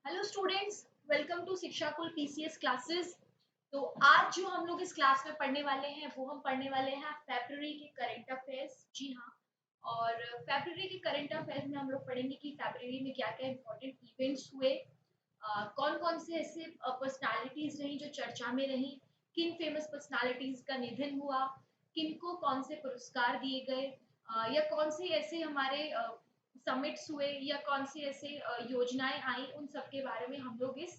Hello students, welcome to शिक्षा कुल PCS classes. तो आज जो हम लोग इस क्लास में पढ़ने वाले हैं वो हम पढ़ने वाले हैं फरवरी के करंट अफेयर्स। जी हाँ। और फरवरी के करंट अफेयर्स में हम लोग पढ़ेंगे कि फरवरी में क्या क्या इंपॉर्टेंट इवेंट्स हुए, कौन कौन से ऐसे पर्सनालिटीज रही जो चर्चा में रही, किन फेमस पर्सनालिटीज का निधन हुआ, किनको कौन से पुरस्कार दिए गए, या कौन से ऐसे हमारे समिट्स हुए या कौन सी ऐसे योजनाएं आई, उन सब के बारे में हम लोग इस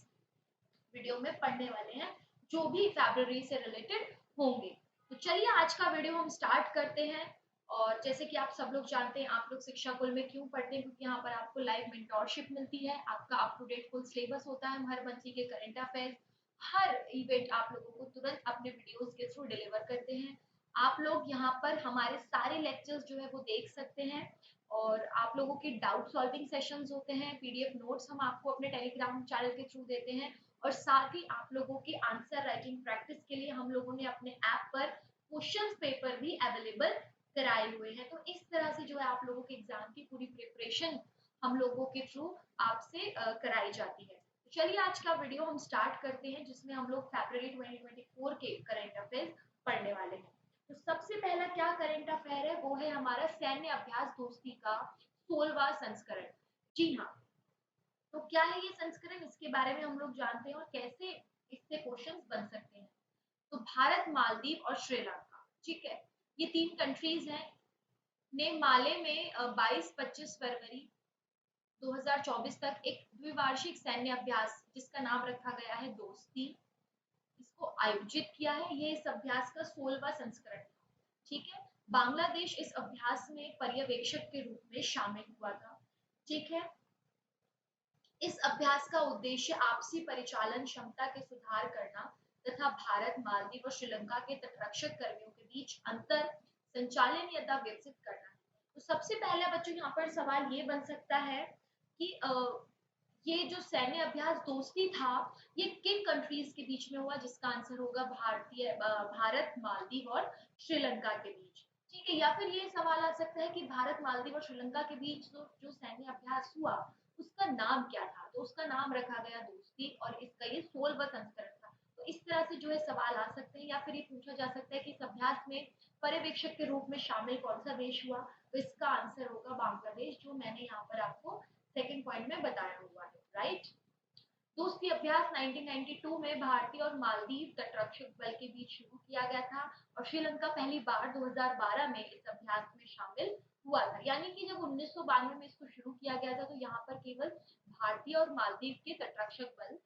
वीडियो में पढ़ने वाले हैं जो भी फरवरी से रिलेटेड होंगे। तो चलिए आज का वीडियो हम स्टार्ट करते हैं। और जैसे कि आप सब लोग जानते हैं, आप लोग शिक्षा कुल में क्यों पढ़ते हैं, क्योंकि यहाँ पर आपको लाइव मेंटोरशिप मिलती है, आपका up to date full syllabus होता है, हर बच्चे के करंट अफेयर्स, हर इवेंट आप लोगों को तुरंत अपने वीडियोस के थ्रू डिलीवर करते हैं। आप लोग यहाँ पर हमारे सारे लेक्चर्स जो है वो देख सकते हैं, और आप लोगों की डाउट सॉल्विंग सेशंस होते हैं, पीडीएफ नोट्स हम आपको अपने टेलीग्राम चैनल के थ्रू देते हैं, और साथ ही आप लोगों की आंसर राइटिंग प्रैक्टिस के लिए हम लोगों ने अपने ऐप पर क्वेश्चंस पेपर भी अवेलेबल कराए हुए हैं। तो इस तरह से जो है आप लोगों के एग्जाम की पूरी प्रिपरेशन हम लोगों के थ्रू आपसे कराई जाती है। तो चलिए आज का वीडियो हम स्टार्ट करते हैं, जिसमें हम लोग फरवरी 2024 के करंट अफेयर्स पढ़ने वाले हैं। तो सबसे पहला क्या करंट अफेयर है, वो है हमारा सैन्य अभ्यास दोस्ती का 16वां संस्करण। जी हाँ। तो क्या है ये संस्करण, इसके बारे में हम लोग जानते हैं और कैसे इससे क्वेश्चंस बन सकते हैं। तो भारत, मालदीव और श्रीलंका, ठीक है, ये तीन कंट्रीज हैं, ने माले में 22-25 फरवरी 2024 तक एक द्विवार्षिक सैन्य अभ्यास जिसका नाम रखा गया है दोस्ती, इसको आयोजित किया है। ये इस अभ्यास का 16वां संस्करण था। ठीक है। बांग्लादेश इस अभ्यास में पर्यवेक्षक के रूप में शामिल हुआ था। ठीक है। इस अभ्यास का उद्देश्य आपसी परिचालन क्षमता के सुधार करना तथा भारत, मालदीव और श्रीलंका के तटरक्षक कर्मियों के बीच अंतर संचालनीयता विकसित करना है। तो सबसे पहला बच्चों यहाँ पर सवाल ये बन सकता है कि ये जो सैन्य अभ्यास दोस्ती था, ये किन कंट्रीज के बीच में हुआ, जिसका आंसर होगा भारत, मालदीव और श्रीलंका के बीच। ठीक है। या फिर ये सवाल आ सकता है कि भारत, मालदीव और श्रीलंका के बीच जो सैन्य अभ्यास हुआ उसका नाम क्या था, तो उसका नाम रखा गया दोस्ती, और इसका ये 16वां संस्करण था। तो इस तरह से जो है सवाल आ सकते हैं, या फिर ये पूछा जा सकता है कि इस अभ्यास में पर्यवेक्षक के रूप में शामिल कौन सा देश हुआ, तो इसका आंसर होगा बांग्लादेश, जो मैंने यहाँ पर आपको सेकंड पॉइंट में बताया हुआ है। राइट। दोस्ती अभ्यास 1992 में भारतीय और मालदीव तटरक्षक बल के बीच शुरू किया गया था, और श्रीलंका पहली बार 2012 में इस अभ्यास में शामिल हुआ था। यानी कि जब 1992 में इसको शुरू किया गया था, तो यहाँ पर केवल भारतीय और मालदीव के तटरक्षक बल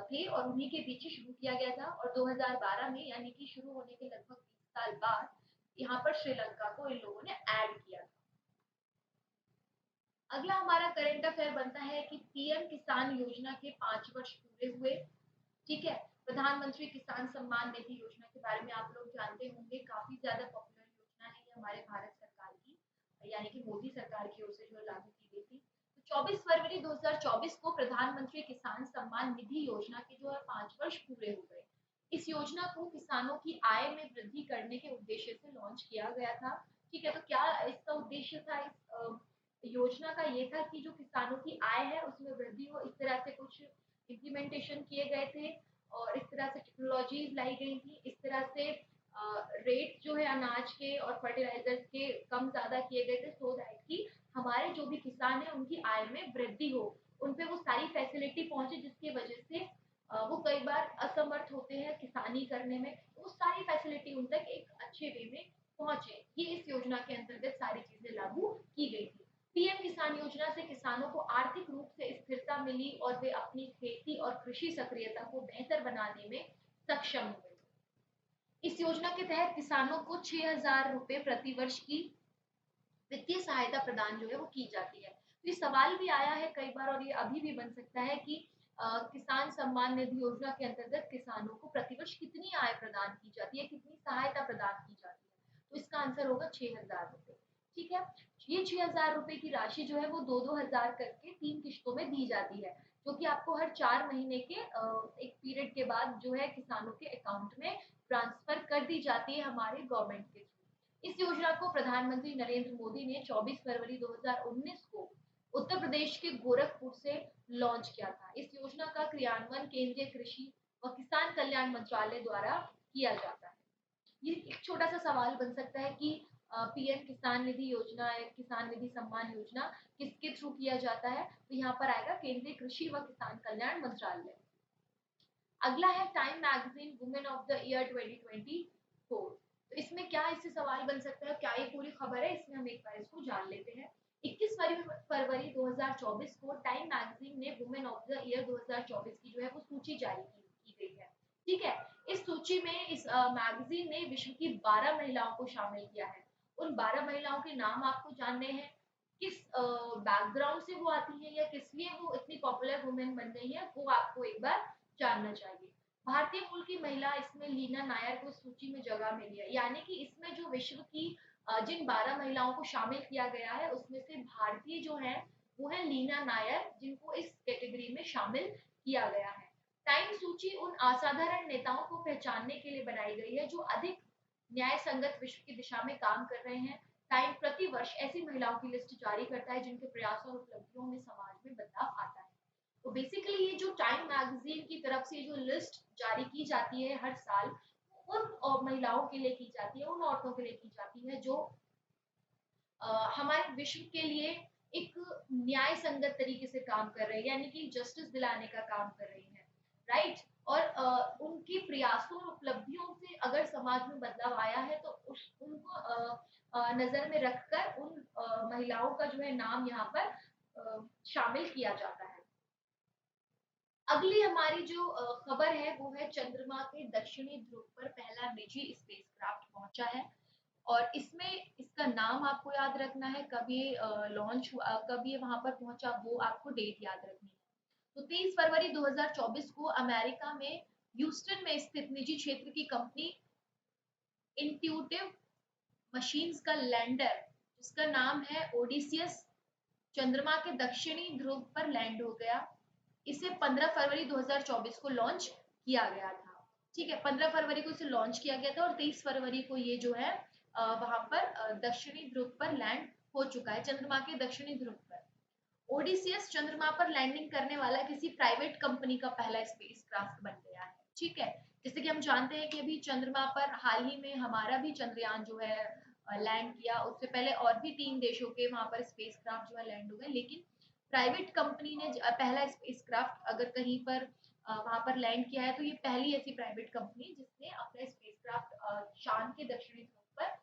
थे, और उन्हीं के बीच शुरू किया गया था। और 2012 में, यानी कि शुरू होने के लगभग 20 साल बाद, यहाँ पर श्रीलंका को इन लोगों ने ऐड किया था। अगला हमारा करंट अफेयर बनता है कि पीएम किसान योजना के 5 वर्ष पूरे हुए। ठीक है। प्रधानमंत्री किसान सम्मान निधि योजना के बारे में आप लोग जानते होंगे, काफी ज्यादा पॉपुलर योजना है ये हमारे भारत सरकार की, यानी कि मोदी सरकार की ओर से जो लागू की गई थी। तो 24 फरवरी 2024 को प्रधानमंत्री किसान सम्मान निधि योजना के जो है 5 वर्ष पूरे हो गए। इस योजना को किसानों की आय में वृद्धि करने के उद्देश्य से लॉन्च किया गया था। ठीक है। तो क्या इसका उद्देश्य था, इस योजना का ये था कि जो किसानों की आय है उसमें वृद्धि हो, इस तरह से कुछ इम्प्लीमेंटेशन किए गए थे, और इस तरह से टेक्नोलॉजीज लाई गई थी, इस तरह से रेट जो है अनाज के और फर्टिलाइजर्स के कम ज्यादा किए गए थे, सो दैट कि हमारे जो भी किसान है उनकी आय में वृद्धि हो, उन पे वो सारी फैसिलिटी पहुंचे, जिसकी वजह से वो कई बार असमर्थ होते हैं किसानी करने में, तो वो सारी फैसिलिटी उन तक एक अच्छे वे में पहुंचे। ये इस योजना के अंतर्गत सारी चीजें लागू की गई थी। पीएम किसान योजना से किसानों को आर्थिक रूप से स्थिरता मिली, और वे अपनी खेती और कृषि सक्रियता को बेहतर बनाने में सक्षम हुए। इस योजना के तहत किसानों को 6,000 रुपए प्रति वर्ष की वित्तीय सहायता प्रदान जो है वो की जाती है। तो ये सवाल भी आया है कई बार, और ये अभी भी बन सकता है कि किसान सम्मान निधि योजना के अंतर्गत किसानों को प्रतिवर्ष कितनी आय प्रदान की जाती है, कितनी सहायता प्रदान की जाती है, तो इसका आंसर होगा 6,000 रुपए। ठीक है। ये 6,000 रुपए की राशि जो है वो 2-2 हजार करके 3 किश्तों में दी जाती है, जो कि आपको हर 4 महीने के एक पीरियड के बाद जो है किसानों के अकाउंट में ट्रांसफर कर दी जाती है हमारे गवर्नमेंट के थ्रू। इस योजना को प्रधानमंत्री नरेंद्र मोदी ने 24 फरवरी 2019 को उत्तर प्रदेश के गोरखपुर से लॉन्च किया था। इस योजना का क्रियान्वयन केंद्रीय कृषि व किसान कल्याण मंत्रालय द्वारा किया जाता है। ये एक छोटा सा सवाल बन सकता है कि पीएम किसान निधि योजना है, किसान निधि सम्मान योजना किसके थ्रू किया जाता है? तो यहाँ पर आएगा केंद्रीय कृषि व किसान कल्याण मंत्रालय। अगला है time magazine women of the year 2024। तो इसमें क्या इससे सवाल बन सकता है, क्या ये पूरी खबर है? इसमें हम एक बार इसको जान लेते हैं। 21 फरवरी 2024 को टाइम मैगजीन ने वुमेन ऑफ द ईयर 2024 की जो है वो सूची जारी की गई है। ठीक है, इस सूची में इस मैगजीन ने विश्व की 12 महिलाओं को शामिल किया है। उन 12 महिलाओं के नाम आपको जानने हैं, किस बैकग्राउंड से वो आती है या किस लिए वो इतनी पॉपुलर वुमेन बन गई है, वो आपको एक बार जानना चाहिए। भारतीय मूल की महिला इसमें लीना नायर को इस सूची में जगह मिली है, यानी कि इसमें जो विश्व की जिन 12 महिलाओं को शामिल किया गया है उसमें से भारतीय जो है वो है लीना नायर, जिनको इस कैटेगरी में शामिल किया गया है। टाइम सूची उन असाधारण नेताओं को पहचानने के लिए बनाई गई है जो अधिक न्याय संगत विश्व की दिशा में काम कर रहे हैं। टाइम प्रति वर्ष ऐसी महिलाओं की लिस्ट जारी करता है जिनके प्रयासों और उपलब्धियों में समाज में बदलाव आता है। तो बेसिकली ये जो टाइम मैगजीन की तरफ से जो लिस्ट जारी की जाती है हर साल, उन महिलाओं के लिए की जाती है, उन औरतों के लिए की जाती है जो हमारे विश्व के लिए एक न्याय संगत तरीके से काम कर रहे हैं, यानी कि जस्टिस दिलाने का काम कर रही हैं, राइट। और उनके प्रयासों और उपलब्धियों से अगर समाज में बदलाव आया है तो उनको नजर में रखकर उन महिलाओं का जो है नाम यहाँ पर शामिल किया जाता है। अगली हमारी जो खबर है वो है चंद्रमा के दक्षिणी ध्रुव पर पहला निजी स्पेसक्राफ्ट पहुंचा है। और इसमें इसका नाम आपको याद रखना है, कब ये लॉन्च हुआ, कब ये वहां पर पहुंचा, वो आपको डेट याद रखनी है। तो 23 फरवरी 2024 को अमेरिका में ह्यूस्टन में स्थित निजी क्षेत्र की कंपनी इंट्यूटिव मशीन्स का लैंडर, जिसका नाम है ओडिसियस, चंद्रमा के दक्षिणी ध्रुव पर लैंड हो गया। इसे 15 फरवरी 2024 को लॉन्च किया गया था। ठीक है, 15 फरवरी को इसे लॉन्च किया गया था और 23 फरवरी को ये जो है वहां पर दक्षिणी ध्रुव पर लैंड हो चुका है, चंद्रमा के दक्षिणी ध्रुव पर। ओडिसियस चंद्रमा पर लैंडिंग करने वाला किसी प्राइवेट कंपनी का पहला स्पेसक्राफ्ट बन गया है। ठीक है, जैसे कि हम जानते हैं कि अभी चंद्रमा पर हाल ही में हमारा भी चंद्रयान जो है लैंड किया, उससे पहले और भी 3 देशों के वहां पर स्पेसक्राफ्ट जो है लैंड हो गए, लेकिन प्राइवेट कंपनी ने पहला स्पेसक्राफ्ट अगर कहीं पर वहां पर लैंड किया है तो ये पहली ऐसी प्राइवेट कंपनी जिसने अपना स्पेसक्राफ्ट चांद के दक्षिणी ध्रुव पर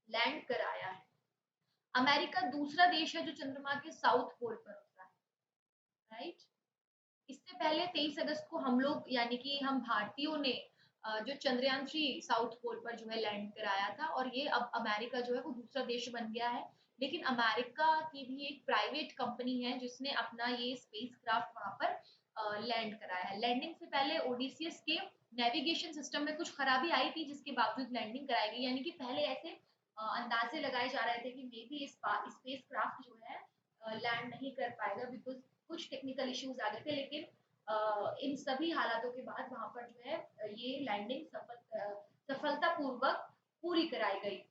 लैंड कराया है। अमेरिका दूसरा देश है जो चंद्रमा के साउथ पोल पर होता है, राइट। इससे पहले 23 अगस्त को हम लोग यानी कि हम भारतीयों ने जो चंद्रयान 3 साउथ पोल पर जो है लैंड कराया था, और ये अब अमेरिका जो है वो दूसरा देश बन गया है। लेकिन अमेरिका की भी एक प्राइवेट कंपनी है जिसने अपना ये स्पेसक्राफ्ट वहां पर लैंड कराया है। लैंडिंग से पहले ओडिसियस के नेविगेशन सिस्टम में कुछ खराबी आई थी जिसके बावजूद लैंडिंग कराई गई, यानी कि पहले ऐसे अंदाजे लगाए जा रहे थे कि मे बी स्पेसक्राफ्ट जो है लैंड नहीं कर पाएगा बिकॉज कुछ टेक्निकल इश्यूज आ गए थे, लेकिन इन सभी हालातों के बाद वहां पर जो है ये लैंडिंग सफलतापूर्वक पूरी कराई गई।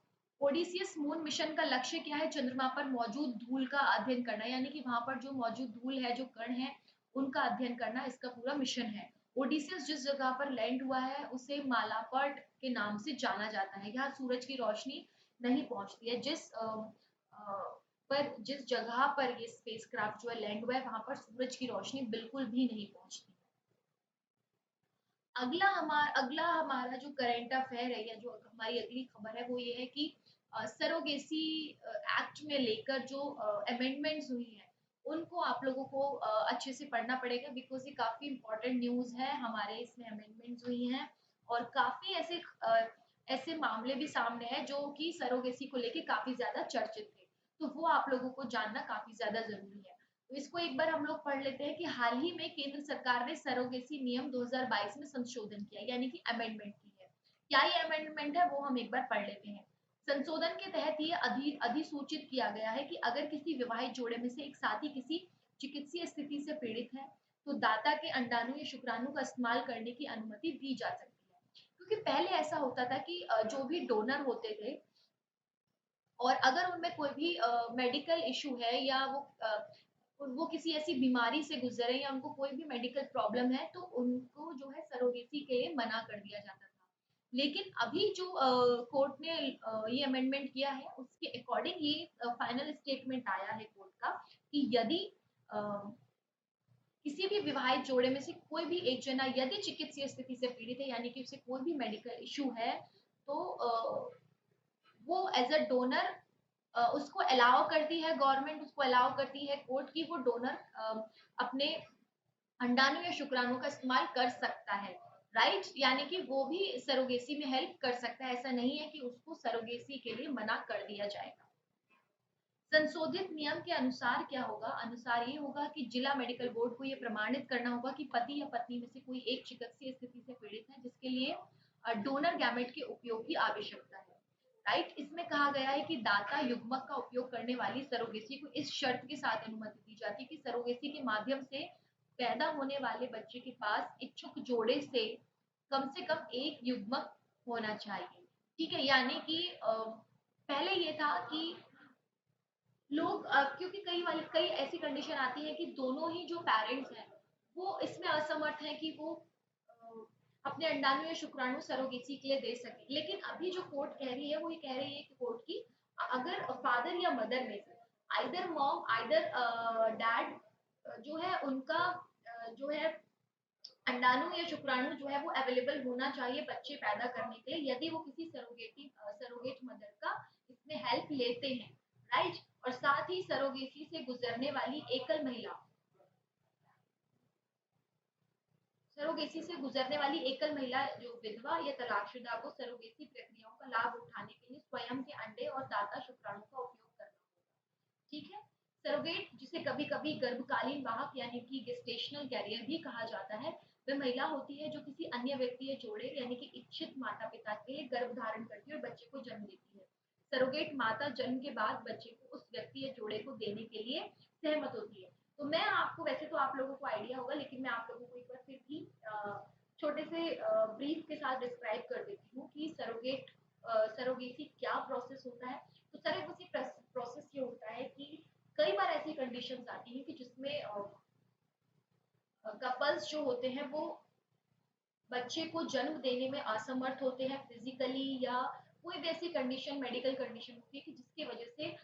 ओडिसियस मून मिशन का लक्ष्य क्या है? चंद्रमा पर मौजूद धूल का अध्ययन करना, यानी कि वहां पर जो मौजूद धूल है, जो कण है, उनका अध्ययन करना इसका पूरा मिशन है। ओडिसियस जिस जगह पर लैंड हुआ है उसे मालापर्ट के नाम से जाना जाता है। यहाँ सूरज की रोशनी नहीं पहुंचती है, जिस जगह पर ये स्पेसक्राफ्ट जो है लैंड हुआ है वहां पर सूरज की रोशनी बिल्कुल भी नहीं पहुंचती। अगला हमारा जो करंट अफेयर है या जो हमारी अगली खबर है वो ये है कि सरोगेसी एक्ट में लेकर जो अमेंडमेंट्स हुई हैं उनको आप लोगों को अच्छे से पढ़ना पड़ेगा, बिकॉज ये काफी इंपॉर्टेंट न्यूज है। हमारे इसमें अमेंडमेंट्स हुई हैं और काफी ऐसे मामले भी सामने हैं जो कि सरोगेसी को लेके काफी ज्यादा चर्चित थे, तो वो आप लोगों को जानना काफी ज्यादा जरूरी है। तो इसको एक बार हम लोग पढ़ लेते हैं कि हाल ही में केंद्र सरकार ने सरोगेसी नियम 2022 में संशोधन किया, यानी कि अमेंडमेंट की है। क्या ये अमेंडमेंट है वो हम एक बार पढ़ लेते हैं। संशोधन के तहत ये अधिसूचित किया गया है कि अगर किसी विवाहित जोड़े में से एक साथी किसी चिकित्सीय स्थिति से पीड़ित है तो दाता के अंडाणु या शुक्राणु का इस्तेमाल करने की अनुमति दी जा सकती है। क्योंकि पहले ऐसा होता था कि जो भी डोनर होते थे और अगर उनमें कोई भी मेडिकल इशू है या वो किसी ऐसी बीमारी से गुजर रहे हैं या उनको कोई भी मेडिकल प्रॉब्लम है तो उनको जो है सरोगेसी के लिए मना कर दिया जाता था। लेकिन अभी जो कोर्ट ने ये अमेंडमेंट किया है उसके अकॉर्डिंग ये फाइनल स्टेटमेंट आया है कोर्ट का कि यदि अ, किसी भी विवाहित जोड़े में से कोई भी एक जना यदि चिकित्सीय स्थिति से पीड़ित है यानी कि उसे कोई भी मेडिकल इशू है तो वो एज अ डोनर उसको अलाउ करती है, गवर्नमेंट उसको अलाउ करती है कोर्ट की वो डोनर अपने अंडाणु या शुक्राणु का इस्तेमाल कर सकता है, राइट? यानी कि वो भी सरोगेसी में हेल्प कर सकता है, ऐसा नहीं है कि उसको सरोगेसी के लिए मना कर दिया जाएगा। संशोधित नियम के अनुसार क्या होगा? अनुसार ये होगा कि जिला मेडिकल बोर्ड को ये प्रमाणित करना होगा कि पति या पत्नी में से कोई एक चिकित्सीय स्थिति से पीड़ित है जिसके लिए डोनर गैमेट के उपयोग की आवश्यकता है, राइट? इसमें कहा गया है कि दाता युग्मक का उपयोग करने वाली सरोगेसी को इस शर्त के साथ अनुमति दी जाती है कि सरोगेसी के माध्यम से पैदा होने वाले बच्चे के पास इच्छुक जोड़े से कम एक युग्मक होना चाहिए। ठीक है, यानी कि पहले ये था कि लोग क्योंकि कई ऐसी कंडीशन आती है कि दोनों ही जो पेरेंट्स हैं वो इसमें असमर्थ हैं कि वो अ, अपने अंडाणु या शुक्राणु सरोगेसी के लिए दे सके। लेकिन अभी जो कोर्ट कह रही है वो ये कह रही है कि कोर्ट की अगर फादर या मदर में से आइदर मॉम आइदर डैड जो है उनका जो है अंडाणु या शुक्राणु जो है वो अवेलेबल होना चाहिए बच्चे पैदा करने के लिए यदि वो किसी सरोगेट मदर का इसमें हेल्प लेते हैं, राइट? और साथ ही सरोगेसी से गुजरने वाली एकल महिला सरोगेसी से गुजरने वाली एकल महिला जो विधवा या तलाकशुदा को सरोगेसी प्रक्रियाओं का लाभ उठाने के लिए स्वयं के अंडे और दाता शुक्राणु का उपयोग करना होगा। ठीक है, सरोगेट जिसे कभी कभी गर्भकालीन वाहक यानी कि गेस्टेशनल कैरियर भी कहा जाता है वह महिला होती है जो किसी अन्य व्यक्ति या जोड़े यानी कि इच्छित माता पिता के लिए गर्भ धारण करती है और बच्चे को जन्म देती है। सरोगेट माता जन्म के बाद बच्चे को उस व्यक्ति या जोड़े को देने के लिए सहमत होती है। तो मैं आपको वैसे तो आप लोगों को आइडिया होगा लेकिन मैं आप लोगों को एक बार फिर भी छोटे से ब्रीफ के साथ डिस्क्राइब कर देती हूँ कि सरोगेसी क्या प्रोसेस होता है। तो सरोगेसी प्रोसेस ये होता है कि कई बार ऐसी कंडीशंस आती हैं कि जिसमें कपल्स जो होते हैं वो बच्चे को जन्म देने में असमर्थ होते हैं फिजिकली या कोई भी ऐसी कंडीशन मेडिकल कंडीशन होती है कि जिसकी वजह से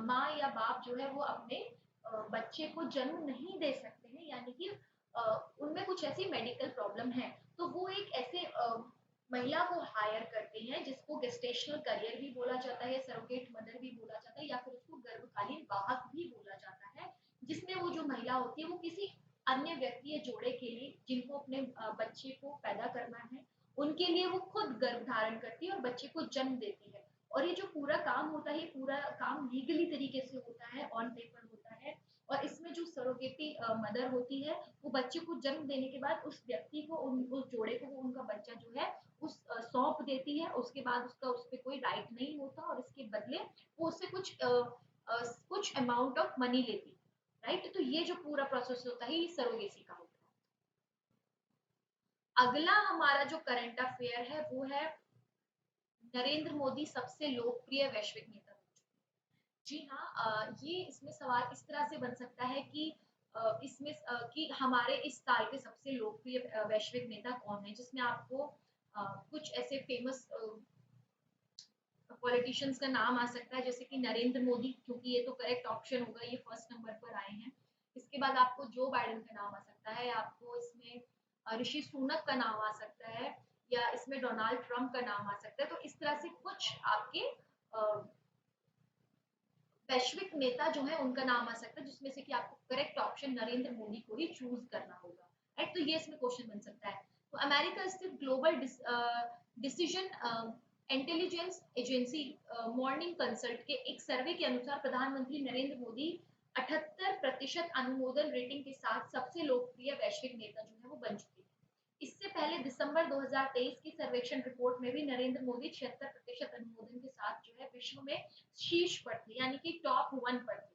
माँ या बाप जो है वो अपने बच्चे को जन्म नहीं दे सकते हैं यानी कि उनमें कुछ ऐसी मेडिकल प्रॉब्लम है तो वो एक ऐसे महिला को हायर करते हैं जिसको गेस्टेशनल करियर भी बोला जाता है, सरोगेट मदर भी बोला जाता है या फिर उसको गर्भकालीन वाहक भी बोला जाता है, जिसमें वो जो महिला होती है वो किसी अन्य व्यक्ति या जोड़े के लिए जिनको अपने बच्चे को पैदा करना है उनके लिए वो खुद गर्भ धारण करती है और बच्चे को जन्म देती है। और ये जो पूरा काम होता है ये पूरा काम लीगली तरीके से होता है, ऑन पेपर होता है। और इसमें जो सरोगेटी मदर होती है वो बच्चे को जन्म देने के बाद उस व्यक्ति को उस जोड़े को वो उनका बच्चा जो है उस सौंप देती है। उसके बाद उसका उस पर कोई राइट नहीं होता और इसके बदले वो उससे कुछ अमाउंट ऑफ मनी लेती है, राइट? तो ये जो पूरा प्रोसेस होता है ये सरोगेसी का होता है। अगला हमारा जो करंट अफेयर है वो है नरेंद्र मोदी सबसे लोकप्रिय वैश्विक नेता बन चुके हैं। जी हाँ, ये इसमें सवाल इस तरह से बन सकता है कि कि हमारे इस साल के सबसे लोकप्रिय वैश्विक नेता कौन है, जिसमें आपको कुछ ऐसे फेमस पॉलिटिशियंस का नाम आ सकता है जैसे कि नरेंद्र मोदी, क्योंकि ये तो करेक्ट ऑप्शन होगा, ये फर्स्ट नंबर पर आए हैं। इसके बाद आपको जो बाइडेन का नाम आ सकता है, आपको इसमें ऋषि सुनक का नाम आ सकता है या इसमें डोनाल्ड ट्रंप का नाम आ सकता है। तो इस तरह से कुछ आपके वैश्विक नेता जो है उनका नाम आ सकता है जिसमें से कि आपको करेक्ट ऑप्शन नरेंद्र मोदी को ही चूज करना होगा, राइट? तो ये इसमें क्वेश्चन बन सकता है। तो अमेरिका स्थित global decision intelligence agency morning consult के एक सर्वे के अनुसार प्रधानमंत्री नरेंद्र मोदी 78% अनुमोदन रेटिंग के साथ सबसे लोकप्रिय वैश्विक नेता जो है वो बन चुके हैं। इससे पहले दिसंबर 2023 की सर्वेक्षण रिपोर्ट में भी नरेंद्र मोदी 76% अनुमोदन के साथ जो है विश्व में शीर्ष पर थे यानी कि टॉप 1 पर थे।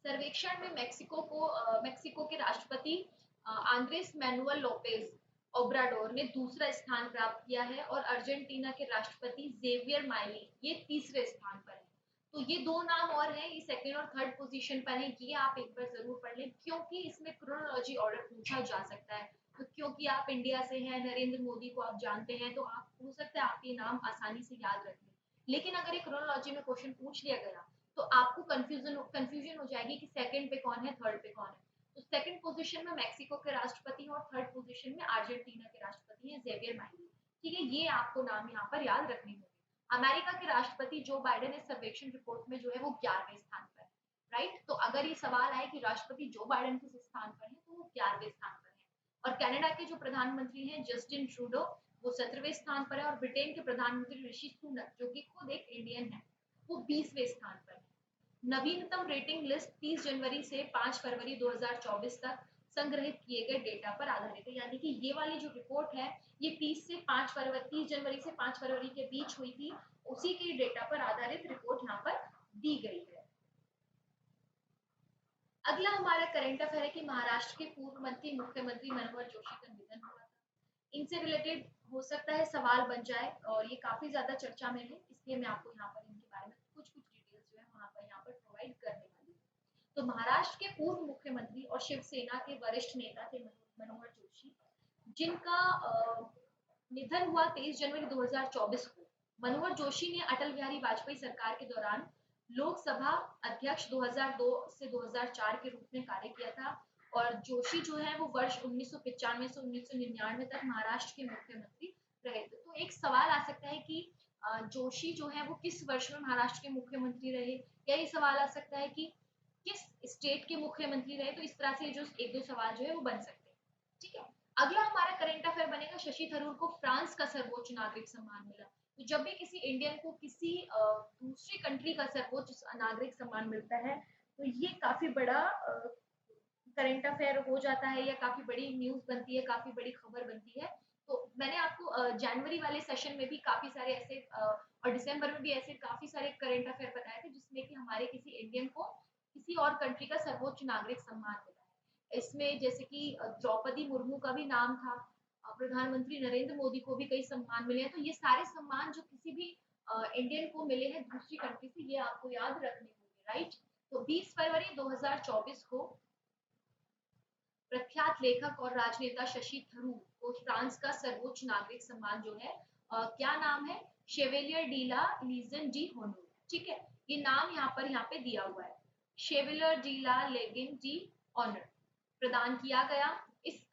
सर्वेक्षण में मेक्सिको के राष्ट्रपति आंद्रेस मैनुअल लोपेज ओब्राडोर ने दूसरा स्थान प्राप्त किया है और अर्जेंटीना के राष्ट्रपति जेवियर माइली ये तीसरे स्थान पर है। तो ये दो नाम और हैं, ये सेकंड और थर्ड पोजीशन पर है, ये आप एक बार जरूर पढ़ लें क्योंकि इसमें क्रोनोलॉजी ऑर्डर पूछा जा सकता है। तो क्योंकि आप इंडिया से हैं, नरेंद्र मोदी को आप जानते हैं, तो आप हो सकता है आप ये नाम आसानी से याद रख लें। लेकिन अगर ये क्रोनोलॉजी में क्वेश्चन पूछ लिया गया तो आपको कंफ्यूजन हो जाएगी कि सेकंड पे कौन है, थर्ड पे कौन है। तो सेकंड पोजीशन में मैक्सिको के राष्ट्रपति हैं और थर्ड पोजीशन में अर्जेंटीना के राष्ट्रपति हैं जेवियर माइली। ठीक है, ये आपको नाम यहाँ पर याद रखने होंगे। अमेरिका के राष्ट्रपति जो बाइडेन इस सर्वेक्षण रिपोर्ट में जो है वो 11वें स्थान पर है। राइट, तो अगर ये सवाल आए कि राष्ट्रपति जो बाइडेन किस स्थान पर है तो वो 11वें स्थान पर है। और कनाडा के जो प्रधानमंत्री हैं जस्टिन ट्रूडो वो 17वें स्थान पर है और ब्रिटेन के प्रधानमंत्री ऋषि सुनक जो कि खुद एक इंडियन है वो 20वें स्थान पर है। नवीनतम रेटिंग लिस्ट 30 जनवरी से 5 फरवरी 2024 तक संग्रहित किए गए डेटा पर आधारित है, यानी कि ये वाली जो रिपोर्ट है ये 30 जनवरी से 5 फरवरी के बीच हुई थी, उसी के डेटा पर आधारित रिपोर्ट यहाँ पर दी गई है। अगला हमारा करंट अफेयर है कि महाराष्ट्र के पूर्व मंत्री मुख्यमंत्री मनोहर जोशी का निधन हुआ था। इनसे रिलेटेड हो सकता है सवाल बन जाए और ये काफी ज्यादा चर्चा में है, इसलिए मैं आपको यहाँ पर इनके बारे में कुछ डिटेल्स जो है वहां पर यहाँ पर प्रोवाइड करने वाली हूँ। तो महाराष्ट्र के पूर्व मुख्यमंत्री और शिवसेना के वरिष्ठ नेता थे मनोहर जोशी, जिनका निधन हुआ 23 जनवरी 2024 को। मनोहर जोशी ने अटल बिहारी वाजपेयी सरकार के दौरान लोकसभा अध्यक्ष 2002 से 2004 के रूप में कार्य किया था और जोशी जो है वो वर्ष 1995 से 1999 तक महाराष्ट्र के मुख्यमंत्री रहे थे। तो एक सवाल आ सकता है कि जोशी जो है वो किस वर्ष में महाराष्ट्र के मुख्यमंत्री रहे, या ये सवाल आ सकता है कि किस स्टेट के मुख्यमंत्री रहे। तो इस तरह से जो एक दो सवाल जो है वो बन सकते हैं। ठीक है, अगला हमारा करंट अफेयर बनेगा शशि थरूर को फ्रांस का सर्वोच्च नागरिक सम्मान मिला। तो जब भी किसी इंडियन को किसी दूसरी कंट्री का सर्वोच्च नागरिक सम्मान मिलता है तो ये काफी बड़ा करंट अफेयर हो जाता है या काफी बड़ी न्यूज बनती है, काफी बड़ी खबर बनती है। तो मैंने आपको जनवरी वाले सेशन में भी काफी सारे ऐसे और दिसंबर में भी ऐसे काफी सारे करंट अफेयर बताए थे जिसमें कि हमारे किसी इंडियन को किसी और कंट्री का सर्वोच्च नागरिक सम्मान मिला है। इसमें जैसे कि द्रौपदी मुर्मू का भी नाम था, प्रधानमंत्री नरेंद्र मोदी को भी कई सम्मान मिले हैं। तो ये सारे सम्मान जो किसी भी इंडियन को मिले हैं दूसरी कंट्री से, ये आपको याद रखने होंगे। राइट, तो 20 फरवरी 2024 को प्रख्यात लेखक और राजनेता शशि थरूर को फ्रांस का सर्वोच्च नागरिक सम्मान जो है क्या नाम है, शेवेलियर डी ला लीजन डी होनोर। ठीक है, ये नाम यहाँ पे दिया हुआ है, शेवेलियर डी ला लेगिन डी ऑनर प्रदान किया गया। इस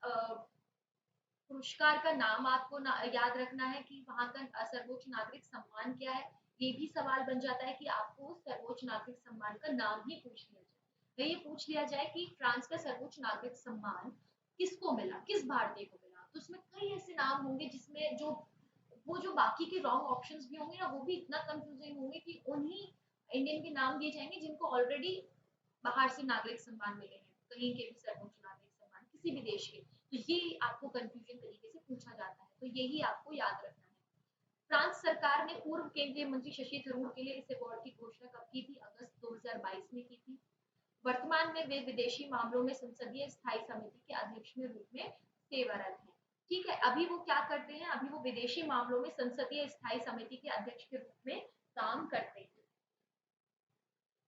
पुरस्कार का नाम आपको याद रखना है कि वहां का सर्वोच्च नागरिक सम्मान क्या है। ये भी सवाल बन जाता है कि आपको सर्वोच्च नागरिक सम्मान का नाम ही पूछ लिया जाए, ये पूछ लिया जाए कि फ्रांस का सर्वोच्च नागरिक सम्मान किसको मिला, किस भारतीय को मिला। तो उसमें कई ऐसे नाम होंगे जिसमें जो बाकी के रॉन्ग ऑप्शंस भी होंगे ना, वो भी इतना कंफ्यूजिंग होंगे कि उन्हीं इंडियन के नाम दिए जाएंगे जिनको ऑलरेडी बाहर से नागरिक सम्मान मिले हैं, कहीं के भी सर्वोच्च नागरिक सम्मान किसी भी देश के। तो ये आपको कंफ्यूजन तरीके से पूछा जाता है, तो यही आपको याद रखना है। फ्रांस सरकार ने पूर्व केंद्रीय मंत्री शशि थरूर के लिए इस अवार्ड की घोषणा कब की थी, अगस्त 2022 में की थी। वर्तमान में वे विदेशी मामलों में संसदीय स्थायी समिति के अध्यक्ष के रूप में सेवारत हैं। ठीक है, अभी वो क्या करते हैं, अभी वो विदेशी मामलों में संसदीय स्थायी समिति के अध्यक्ष के रूप में काम करते हैं।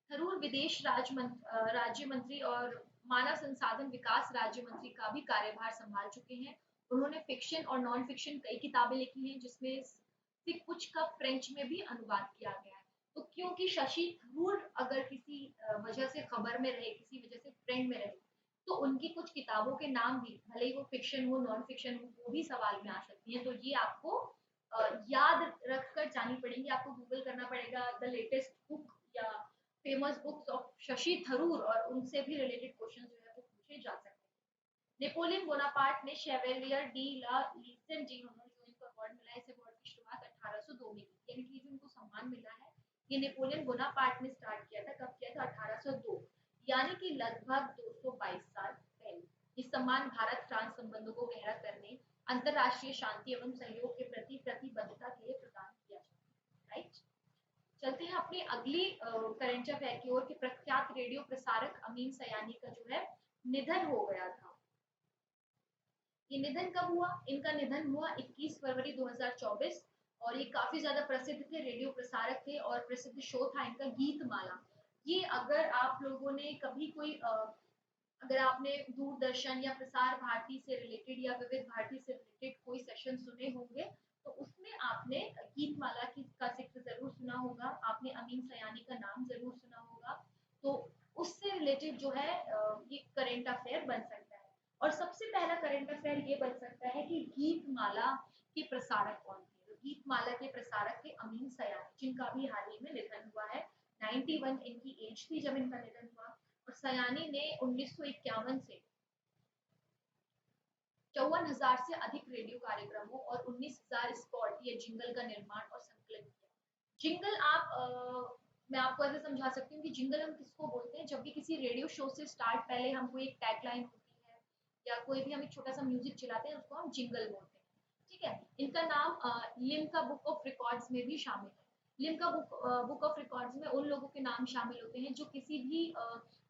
थरूर विदेश राज्य मंत्री और मानव संसाधन विकास राज्य मंत्री का भी कार्यभार संभाल चुके हैं। उन्होंने फिक्शन और नॉन फिक्शन कई किताबें लिखी हैं जिसमें से कुछ का फ्रेंच में भी अनुवाद किया गया है। तो क्योंकि शशि थरूर अगर किसी वजह से खबर में रहे, किसी वजह से ट्रेंड में रहे, तो उनकी कुछ किताबों के नाम भी भले ही वो फिक्शन हो नॉन फिक्शन हो वो भी सवाल में आ सकती है। तो ये आपको याद रखकर जानी पड़ेगी, आपको गूगल करना पड़ेगा द लेटेस्ट बुक या famous books of Shashi Tharoor और उनसे भी रिलेटेड क्वेश्चन जो है वो पूछे जा सकते हैं। नेपोलियन बोनापार्ट ने शेवेलियर डी ला लीजन डी होनोर जो इनको अवार्ड मिला है, इस अवार्ड की शुरुआत 1802 में की, यानी कि जो इनको सम्मान मिला है ये नेपोलियन बोनापार्ट ने स्टार्ट किया था। कब किया था, 1802, यानी कि लगभग 222 साल पहले। ये सम्मान भारत फ्रांस संबंधों को गहरा करने, अंतरराष्ट्रीय शांति एवं सहयोग के प्रति प्रतिबद्धता के लिए प्रदान किया जाता है। राइट, चलते हैं अपनी अगली करंट अफेयर की ओर कि प्रख्यात रेडियो प्रसारक अमीन सयानी का जो है निधन हो गया था। ये निधन कब हुआ? इनका निधन हुआ 21 फरवरी 2024 और ये काफी ज्यादा प्रसिद्ध थे, रेडियो प्रसारक थे और प्रसिद्ध शो था इनका गीतमाला। ये अगर आप लोगों ने कभी कोई अगर आपने दूरदर्शन या प्रसार भारती से रिलेटेड या विविध भारती से रिलेटेड कोई सेशन सुने होंगे तो उसमें आपने गीतमाला की का जिक्र जरूर सुना होगा, आपने अमीन सयानी का नाम जरूर सुना होगा। तो उससे रिलेटेड जो है ये करंट अफेयर बन सकता है। और सबसे पहला करंट अफेयर ये बन सकता है कि गीतमाला के प्रसारक कौन थे? तो गीतमाला के प्रसारक थे अमीन सयानी, जिनका भी हाल ही में निधन हुआ है। 91 इनकी एज थी जब इनका निधन हुआ। और सयानी ने 1951 से 54,000 से अधिक रेडियो कार्यक्रमों और 19,000 स्पॉट या जिंगल का निर्माण और संकलन किया। जिंगल मैं आपको ऐसे समझा सकती हूँ कि जिंगल हम किसको बोलते हैं? जब भी किसी रेडियो शो से स्टार्ट पहले हमको एक टैगलाइन होती है या कोई भी हम एक छोटा सा म्यूजिक चलाते हैं उसको हम जिंगल बोलते हैं। ठीक है, इनका नाम लिम्का बुक ऑफ रिकॉर्ड्स में भी शामिल है। लिम्का बुक ऑफ रिकॉर्ड्स में उन लोगों के नाम शामिल होते हैं जो किसी भी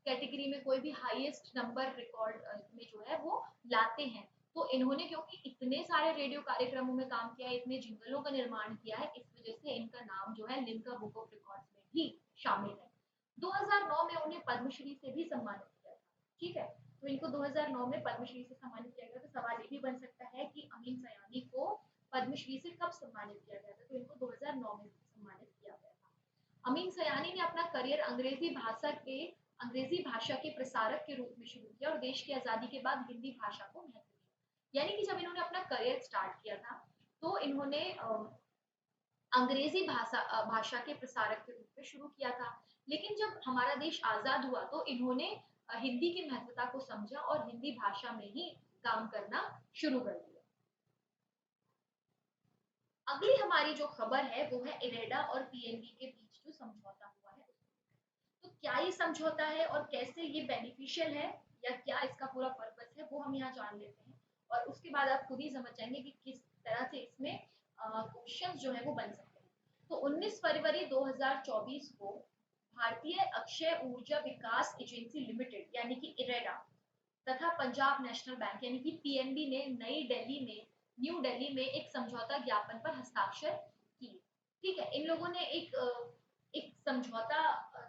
कैटेगरी में कोई भी हाईएस्ट नंबर रिकॉर्ड में जो है वो लाते हैं। तो इन्होंने क्योंकि इतने सारे रेडियो कार्यक्रमों में काम किया है, इतने जिंगलों का निर्माण किया है, इस वजह से इनका नाम जो है लिम्का बुक ऑफ रिकॉर्ड्स में भी शामिल है। 2009 में उन्हें पद्मश्री से भी सम्मानित किया था। ठीक है, तो इनको 2009 में पद्मश्री से सम्मानित किया गया। तो सवाल ये भी बन सकता है कि अमीन सयानी को पद्मश्री से कब सम्मानित किया गया था? तो इनको 2009 में सम्मानित किया गया था। अमीन सयानी ने अपना करियर अंग्रेजी भाषा के प्रसारक के रूप में शुरू किया और देश की आजादी के बाद हिंदी भाषा को महत्व दिया। यानी कि जब इन्होंने अपना करियर स्टार्ट किया था तो इन्होंने अंग्रेजी भाषा के प्रसारक के रूप में शुरू किया था। लेकिन जब हमारा देश आजाद हुआ तो इन्होंने हिंदी की महत्वता को समझा और हिंदी भाषा में ही काम करना शुरू कर दिया। अगली हमारी जो खबर है वो है इरेडा और पीएनबी के बीच जो समझौता हुआ है। तो क्या ये समझौता है और कैसे ये बेनिफिशियल है या क्या इसका पूरा पर्पस है वो हम यहाँ जान लेते हैं और उसके बाद आप खुद ही समझ जाएंगे कि किस तरह से इसमें क्वेश्चन जो है वो बन सकते हैं। तो 19 फरवरी 2024 को भारतीय अक्षय ऊर्जा विकास एजेंसी लिमिटेड यानी कि इरेडा तथा पंजाब नेशनल बैंक यानी कि पीएनबी ने न्यू दिल्ली में एक समझौता ज्ञापन पर हस्ताक्षर किए। ठीक है, इन लोगों ने एक समझौता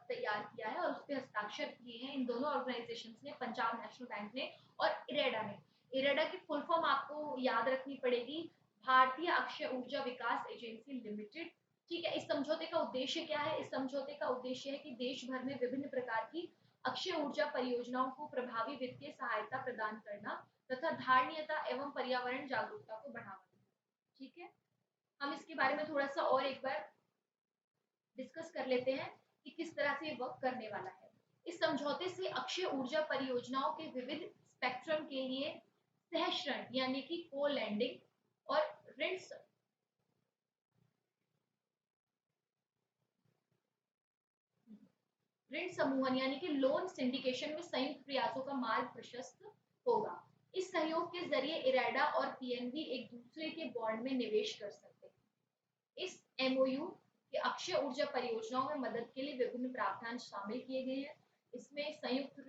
तैयार किया है और उस पर हस्ताक्षर किए हैं इन दोनों ऑर्गेनाइजेशंस ने, पंजाब नेशनल बैंक ने और इरेडा ने। इरेडा की फुल फॉर्म आपको याद रखनी पड़ेगी, भारतीय अक्षय ऊर्जा विकास एजेंसी लिमिटेड। ठीक है, इस समझौते का उद्देश्य क्या है? इस समझौते का उद्देश्य है कि देश भर में विभिन्न प्रकार की अक्षय ऊर्जा परियोजनाओं को प्रभावी वित्तीय सहायता प्रदान करना तथा धारणीयता एवं पर्यावरण जागरूकता को बढ़ावा देना। ठीक है, हम इसके बारे में थोड़ा सा और एक बार डिस्कस कर लेते हैं कि किस तरह से ये वर्क करने वाला है। इस समझौते से अक्षय ऊर्जा परियोजनाओं के विविध स्पेक्ट्रम के लिए सहश्रण यानी कि को लैंडिंग और ऋण समूहन यानी कि लोन सिंडिकेशन में संयुक्त प्रयासों का मार्ग प्रशस्त होगा। इस सहयोग के जरिए इरेडा और पीएनबी एक दूसरे के बॉन्ड में निवेश कर सकते हैं। इस एमओयू के अक्षय ऊर्जा परियोजनाओं में मदद के लिए विभिन्न प्रावधान शामिल किए गए हैं। इसमें संयुक्त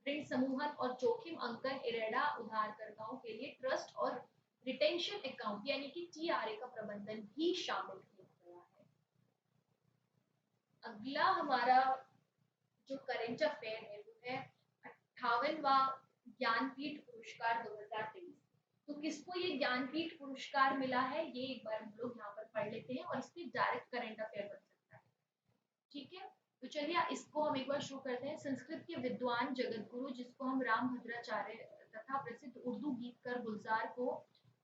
ऋण समूहन और जोखिम अंकन, इरेडा उधारकर्ताओं के लिए ट्रस्ट और रिटेंशन अकाउंट यानी कि टीआरए का प्रबंधन भी शामिल किया गया है। अगला हमारा जो करंट अफेयर है वो है 58वां ज्ञानपीठ पुरस्कार 2023। तो किसको ये ज्ञानपीठ पुरस्कार मिला है ये एक बार हम लोग यहाँ पर पढ़ लेते हैं और इससे डायरेक्ट करंट अफेयर बन सकता है। ठीक है, तो चलिए इसको हम एक बार शुरू करते हैं। संस्कृत के विद्वान जगत गुरु जिसको हम राम भद्राचार्य तथा प्रसिद्ध उर्दू गीतकार गुलजार को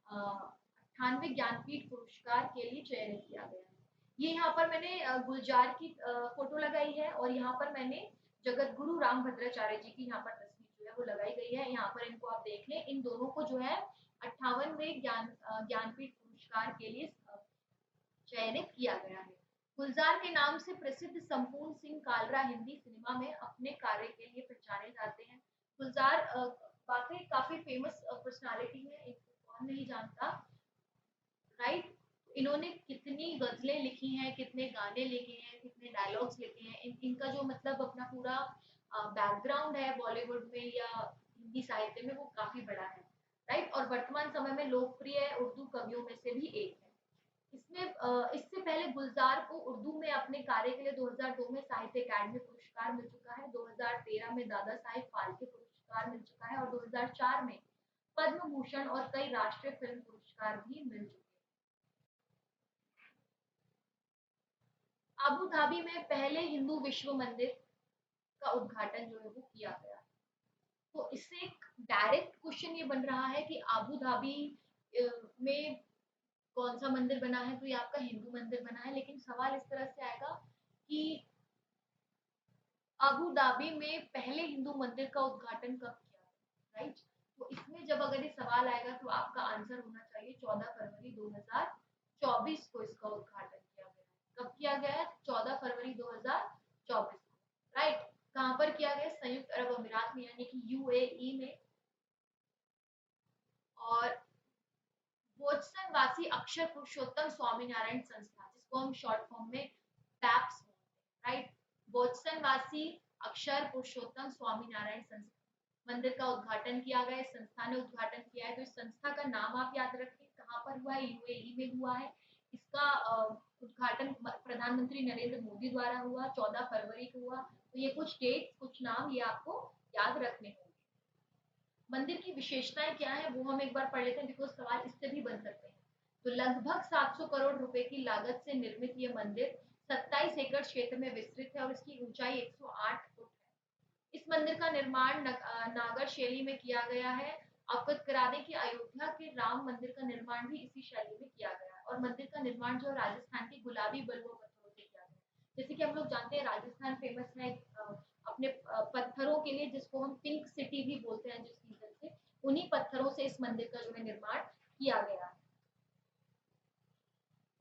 98वें ज्ञानपीठ पुरस्कार के लिए चयनित किया गया है। ये यहाँ पर मैंने गुलजार की फोटो लगाई है और यहाँ पर मैंने जगत गुरु राम भद्राचार्य जी की यहाँ पर तस्वीर जो है वो लगाई गई है। यहाँ पर इनको आप देख लें, इन दोनों को जो है 58वें ज्ञानपीठ पुरस्कार के लिए चयनित किया गया है। गुलजार के नाम से प्रसिद्ध संपूर्ण सिंह कालरा हिंदी सिनेमा में अपने कार्य के लिए पहचाने जाते हैं। गुलजार वाकई काफी फेमस पर्सनालिटी है, इनको कौन नहीं जानता, राइट। इन्होंने कितनी गजलें लिखी हैं, कितने गाने लिखे हैं, कितने डायलॉग्स लिखे हैं। इनका जो मतलब अपना पूरा बैकग्राउंड है बॉलीवुड में या हिंदी साहित्य में वो काफी बड़ा है। राइट, और वर्तमान समय में लोकप्रिय उर्दू कवियों में से भी एक है। इसमें इससे पहले गुलजार को उर्दू में अपने कार्य के लिए 2002 में साहित्य अकादमी पुरस्कार मिल चुका है, 2013 में दादा साहिब फाल्के पुरस्कार मिल चुका है और 2004 में पद्म भूषण और कई राष्ट्रीय फिल्म पुरस्कार भी मिल चुके हैं। अबू धाबी में पहले हिंदू विश्व मंदिर का उद्घाटन जो है वो किया गया। तो इससे एक डायरेक्ट क्वेश्चन ये बन रहा है कि अबू धाबी में कौन सा मंदिर बना है, तो ये आपका हिंदू मंदिर बना है। लेकिन सवाल इस तरह से आएगा कि अबू धाबी में पहले हिंदू मंदिर का उद्घाटन कब किया, राइट। तो इसमें जब अगर ये सवाल आएगा तो आपका आंसर होना चाहिए 14 फरवरी 2024 को इसका उद्घाटन किया गया है। कब किया गया है? 14 फरवरी 2024 को, राइट। कहाँ पर किया गया? संयुक्त अरब अमीरात में, यानी कि यूएई में। और बोस्टन वासी अक्षर पुरुषोत्तम स्वामीनारायण संस्था, जिसको हम शॉर्ट फॉर्म में पैप्स बोलते हैं, राइट। बोस्टन वासी अक्षर पुरुषोत्तम स्वामीनारायण संस्था मंदिर का उद्घाटन किया गया है, संस्था ने उद्घाटन किया है। तो इस संस्था का नाम आप याद रखें, कहाँ पर हुआ है? यूएई में हुआ है। इसका उद्घाटन प्रधानमंत्री नरेंद्र मोदी द्वारा हुआ, 14 फरवरी को हुआ। तो ये कुछ डेट, कुछ नाम ये आपको याद रखने होंगे। मंदिर की विशेषताएं क्या है वो हम एक बार पढ़ लेते हैं, बिकॉज सवाल इससे भी बन सकते हैं। तो लगभग 700 करोड़ रुपए की लागत से निर्मित ये मंदिर 27 एकड़ क्षेत्र में विस्तृत है और इसकी ऊंचाई 108 फुट है। इस मंदिर का निर्माण नागर शैली में किया गया है। अवगत करा दें कि अयोध्या के राम मंदिर का निर्माण भी इसी शैली में किया गया है और मंदिर का निर्माण जो राजस्थान के गुलाबी बलुआ पत्थरों से किया गया है। जैसे कि हम लोग जानते हैं राजस्थान फेमस है अपने पत्थरों के लिए, जिसको हम पिंक सिटी भी बोलते हैं, जिस रीजन से, उन्हीं पत्थरों से इस मंदिर का जो है निर्माण किया गया है।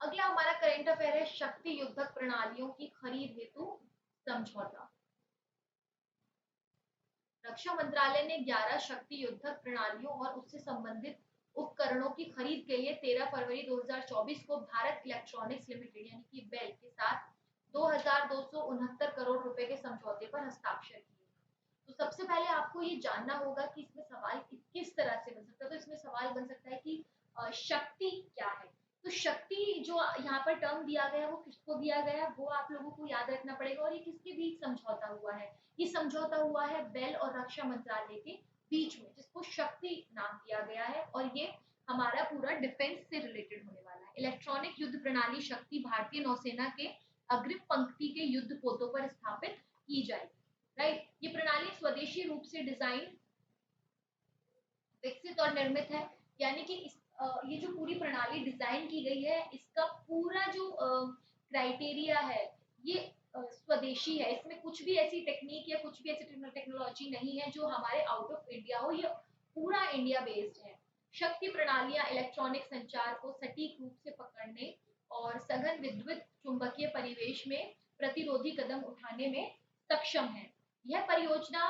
अगला हमारा करंट अफेयर है शक्ति युद्धक प्रणालियों की खरीद हेतु समझौता। रक्षा मंत्रालय ने 11 शक्ति युद्धक प्रणालियों और उससे संबंधित उपकरणों की खरीद के लिए 13 फरवरी 2024 को भारत इलेक्ट्रॉनिक्स लिमिटेड यानी कि बेल के साथ 2269 करोड़ रुपए के समझौते पर हस्ताक्षर किए। तो सबसे पहले आपको ये जानना होगा कि इसमें सवाल किस तरह से बन सकता है। तो इसमें सवाल बन सकता है कि शक्ति क्या है। तो शक्ति जो यहाँ पर टर्म दिया गया है वो किसको दिया गया है वो आप लोगों को याद रखना पड़ेगा। और ये किसके बीच समझौता हुआ है? ये समझौता हुआ है बेल और रक्षा मंत्रालय के बीच में, जिसको शक्ति नाम दिया गया है। और ये हमारा पूरा डिफेंस से रिलेटेड होने वाला है। इलेक्ट्रॉनिक युद्ध प्रणाली शक्ति भारतीय नौसेना के अग्रिम पंक्ति के युद्ध पोतों पर स्थापित की जाएगी, राइट। ये प्रणाली स्वदेशी रूप से डिजाइन, विकसित और निर्मित है। यानी कि ये जो पूरी प्रणाली डिजाइन की गई है, इसका पूरा जो क्राइटेरिया है ये स्वदेशी है। इसमें कुछ भी ऐसी टेक्निक या कुछ भी ऐसी टेक्नोलॉजी नहीं है जो हमारे आउट ऑफ इंडिया हो। ये पूरा इंडिया बेस्ड है। शक्ति प्रणालियां इलेक्ट्रॉनिक संचार को सटीक रूप से पकड़ने और सघन विद्युत चुंबकीय परिवेश में प्रतिरोधी कदम उठाने में सक्षम है। यह परियोजना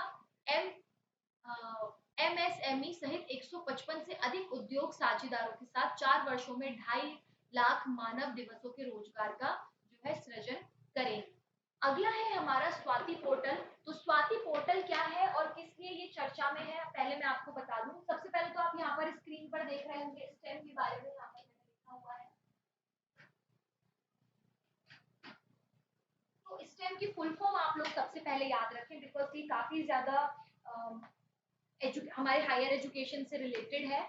एमएसएमई सहित 155 से अधिक उद्योग साझेदारों के साथ 4 वर्षों में 2.5 लाख मानव दिवसों के रोजगार का जो है सृजन करेंगे। अगला है हमारा स्वाति पोर्टल। तो स्वाति पोर्टल क्या है और किस लिए ये चर्चा में है, पहले मैं आपको बता दूं। सबसे पहले तो आप यहाँ पर स्क्रीन पर देख रहे होंगे स्टेम के बारे में, यहाँ पर लिखा हुआ है। तो स्टेम की फुल फॉर्म आप लोग सबसे पहले याद रखें, बिकॉज ये काफी ज्यादा हमारे हायर एजुकेशन से रिलेटेड है,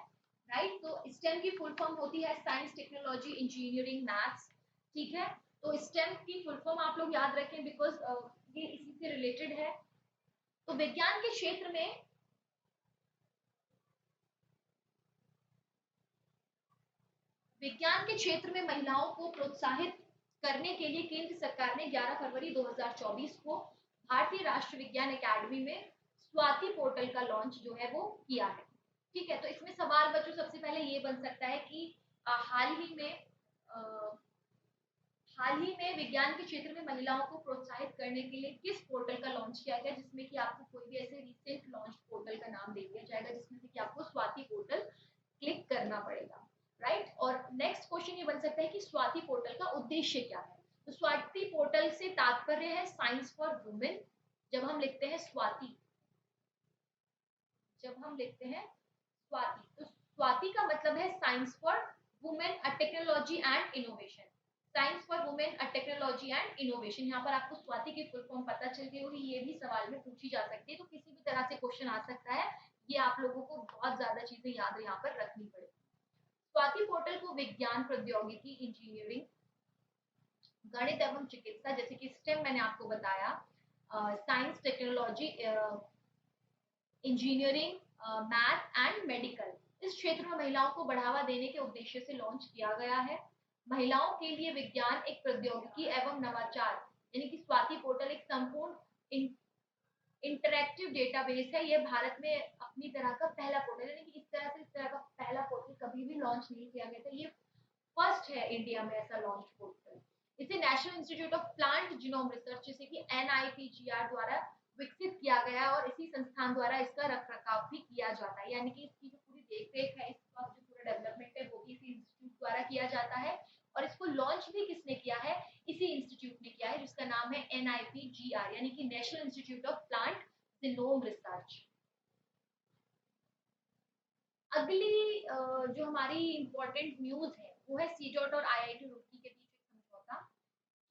राइट। तो स्टेम की फुल फॉर्म होती है साइंस, टेक्नोलॉजी, इंजीनियरिंग, मैथ्स, ठीक है। तो स्टेम की फुल फॉर्म आप लोग याद रखें, बिकॉज ये इसी से रिलेटेड है। तो विज्ञान के क्षेत्र में महिलाओं को प्रोत्साहित करने के लिए केंद्र सरकार ने 11 फरवरी 2024 को भारतीय राष्ट्रीय विज्ञान अकादमी में स्वाति पोर्टल का लॉन्च जो है वो किया है, ठीक है। तो इसमें सवाल बच्चों सबसे पहले ये बन सकता है कि हाल ही में विज्ञान के क्षेत्र में महिलाओं को प्रोत्साहित करने के लिए किस पोर्टल का लॉन्च किया गया, जिसमें कि आपको कोई भी ऐसे रिसेंट लॉन्च पोर्टल का नाम दे दिया जाएगा, जिसमें से कि आपको स्वाति पोर्टल क्लिक करना पड़ेगा, राइट। और नेक्स्ट क्वेश्चन ये बन सकता है कि स्वाति पोर्टल का उद्देश्य क्या है। तो स्वाति पोर्टल से तात्पर्य है साइंस फॉर वुमेन। जब हम लिखते हैं स्वाति। तो स्वाति का मतलब है science for women, a technology and innovation. Science for women, a technology and innovation. यहाँ पर आपको स्वाति की फुल फॉर्म पता चल गई होगी, ये भी सवाल में पूछी जा सकती है, तो किसी भी तरह से क्वेश्चन आ सकता है। ये आप लोगों को बहुत ज्यादा चीजें याद यहाँ पर रखनी पड़ेगी। स्वाति पोर्टल को विज्ञान, प्रौद्योगिकी, इंजीनियरिंग, गणित एवं चिकित्सा जैसे कि स्टेम मैंने आपको बताया, science, technology, engineering, math and medical, इस क्षेत्र में महिलाओं को बढ़ावा देने के उद्देश्य से लॉन्च किया गया है। महिलाओं के लिए विज्ञान एक प्रौद्योगिकी एवं नवाचार यानी कि स्वाति पोर्टल एक संपूर्ण इंटरैक्टिव डेटाबेस है। यह भारत में अपनी तरह का पहला पोर्टल, यानी कि इस तरह का पहला पोर्टल कभी भी लॉन्च नहीं किया गया था। ये फर्स्ट है इंडिया में ऐसा लॉन्च पोर्टल। इसे national institute of plant genome research जैसे कि NIPGR द्वारा विकसित किया गया और इसी संस्थान द्वारा इसका रखरखाव भी किया जाता है, यानी कि इसकी जो पूरी देखरेख है, इसका जो पूरा डेवलपमेंट है वो भी इसी इंस्टीट्यूट द्वारा किया जाता है। और इसको लॉन्च भी किसने किया है? इसी इंस्टीट्यूट ने किया है, जिसका नाम है NIPGR यानी कि national institute of plant genome research. अगली जो हमारी इंपॉर्टेंट न्यूज है वो है सीडॉट और IIT रुड़की के बीच एक समझौता।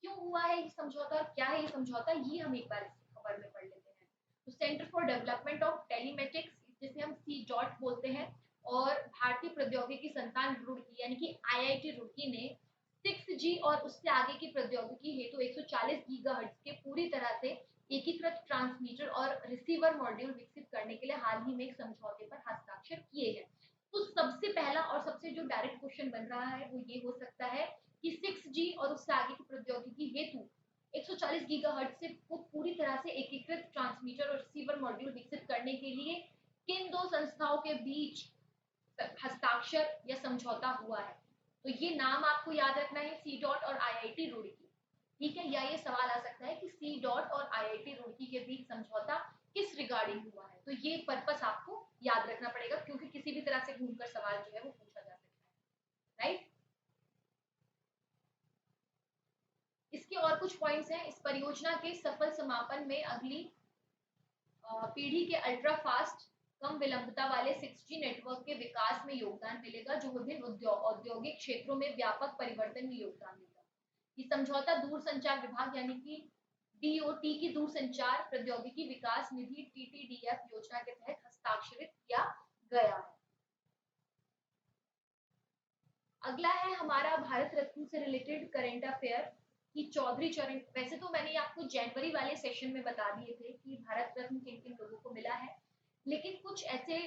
क्यों हुआ है ये समझौता और क्या है ये समझौता, ये हम एक बार इस खबर में पढ़ लेते हैं। तो centre for development of telematics, जिसे हम CDOT बोलते हैं, और भारतीय प्रौद्योगिकी संस्थान रुड़की यानी कि IIT रुड़की ने 6G और उससे आगे की प्रौद्योगिकी हेतु 140 गीगाहर्ट्ज के पूरी तरह से एकीकृत ट्रांसमीटर और रिसीवर मॉड्यूल विकसित करने के लिए हाल ही में एक समझौते पर हस्ताक्षर किए हैं। तो सबसे पहला और सबसे जो डायरेक्ट क्वेश्चन बन रहा है वो ये हो सकता है कि 6G और उससे आगे की प्रौद्योगिकी हेतु 140 गीगाहर्ट्ज से को पूरी तरह से एकीकृत ट्रांसमीटर और रिसीवर मॉड्यूल विकसित करने के लिए किन दो संस्थाओं के बीच हस्ताक्षर या समझौता हुआ है। तो ये नाम आपको याद रखना है, CDOT और IIT रुड़की। ठीक है, या ये सवाल आ सकता है कि CDOT और IIT रुड़की के बीच समझौता किस रिगार्डिंग हुआ है। तो ये पर्पस आपको याद रखना पड़ेगा, क्योंकि किसी भी तरह से घूमकर सवाल जो है वो पूछा जा सकता है। राइट, इसके और कुछ पॉइंट्स हैं। इस परियोजना के सफल समापन में अगली पीढ़ी के अल्ट्रा फास्ट कम विलंबता वाले 6G नेटवर्क के विकास में योगदान मिलेगा, जो विभिन्न औद्योगिक क्षेत्रों में व्यापक परिवर्तन में योगदान देगा। ये समझौता दूरसंचार विभाग यानी कि DOT की दूरसंचार प्रौद्योगिकी विकास निधि TTDF योजना के तहत हस्ताक्षरित किया गया है। अगला है हमारा भारत रत्न से रिलेटेड करंट अफेयर कि चौधरी चरण, वैसे तो मैंने आपको जनवरी वाले सेशन में बता दिए थे कि भारत रत्न किन किन लोगों को मिला है, लेकिन कुछ ऐसे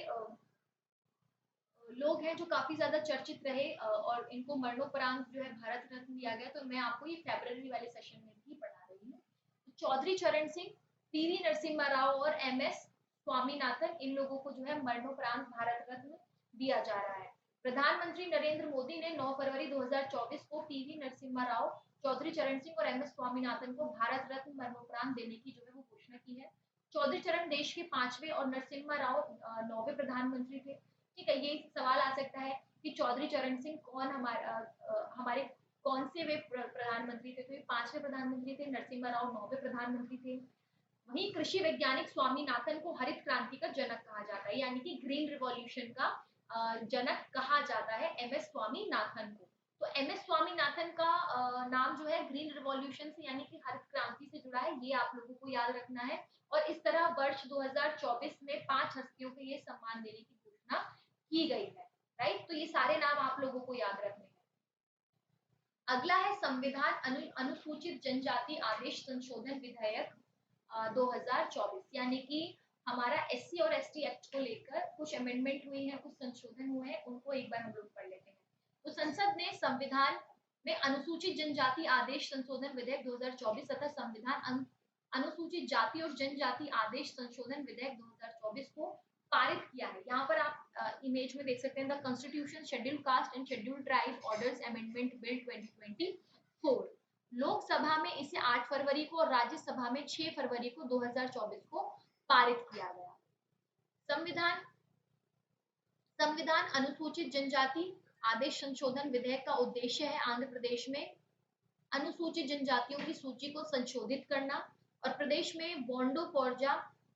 लोग हैं जो काफी ज्यादा चर्चित रहे और इनको मरणोपरांत जो है भारत रत्न दिया गया, तो मैं आपको ये फरवरी वाले सेशन में भी पढ़ा रही हूँ। तो चौधरी चरण सिंह, PV नरसिम्हा राव और MS स्वामीनाथन, इन लोगों को जो है मरणोपरांत भारत रत्न दिया जा रहा है। प्रधानमंत्री नरेंद्र मोदी ने 9 फरवरी 2024 को PV नरसिम्हा राव, चौधरी चरण सिंह और MS स्वामीनाथन को भारत रत्न मरणोपरांत देने की जो है वो घोषणा की है। चौधरी चरण देश के 5वें और नरसिम्हा राव 9वें प्रधानमंत्री थे। ठीक है, ये सवाल आ सकता है कि चौधरी चरण सिंह कौन हमारे कौन से वे प्रधानमंत्री थे। तो ये 5वें प्रधानमंत्री थे, नरसिम्हा राव 9वें प्रधानमंत्री थे। वहीं कृषि वैज्ञानिक स्वामीनाथन को हरित क्रांति का जनक कहा जाता है, यानी कि ग्रीन रिवॉल्यूशन का जनक कहा जाता है MS स्वामीनाथन को। तो MS स्वामीनाथन का नाम जो है ग्रीन रिवॉल्यूशन से यानी कि हरित क्रांति से जुड़ा है, ये आप लोगों को याद रखना है। और इस तरह वर्ष 2024 में 5 हस्तियों को ये सम्मान देने की घोषणा की गई है। राइट, तो ये सारे नाम आप लोगों को याद रखने हैं। अगला है संविधान अनुसूचित जनजाति आदेश संशोधन विधेयक 2024, यानी कि हमारा SC और ST एक्ट को लेकर कुछ अमेंडमेंट हुई है, कुछ संशोधन हुए हैं, उनको एक बार हम लोग पढ़ लेते हैं। तो संसद ने संविधान में अनुसूचित जनजाति आदेश संशोधन विधेयक 2024 तथा संविधान अनुसूचित जाति और जनजाति आदेश संशोधन विधेयक 2024 को पारित किया है। यहाँ पर आप इमेज में देख सकते हैं the constitution schedule caste and schedule tribe orders amendment bill 2024। Lok Sabha में इसे 8 फरवरी को और राज्यसभा में 6 फरवरी को 2024 को पारित किया गया। संविधान अनुसूचित जनजाति आदेश संशोधन विधेयक का उद्देश्य है आंध्र प्रदेश में अनुसूचित जनजातियों की सूची को संशोधित करना और प्रदेश में बोंडो पोरजा,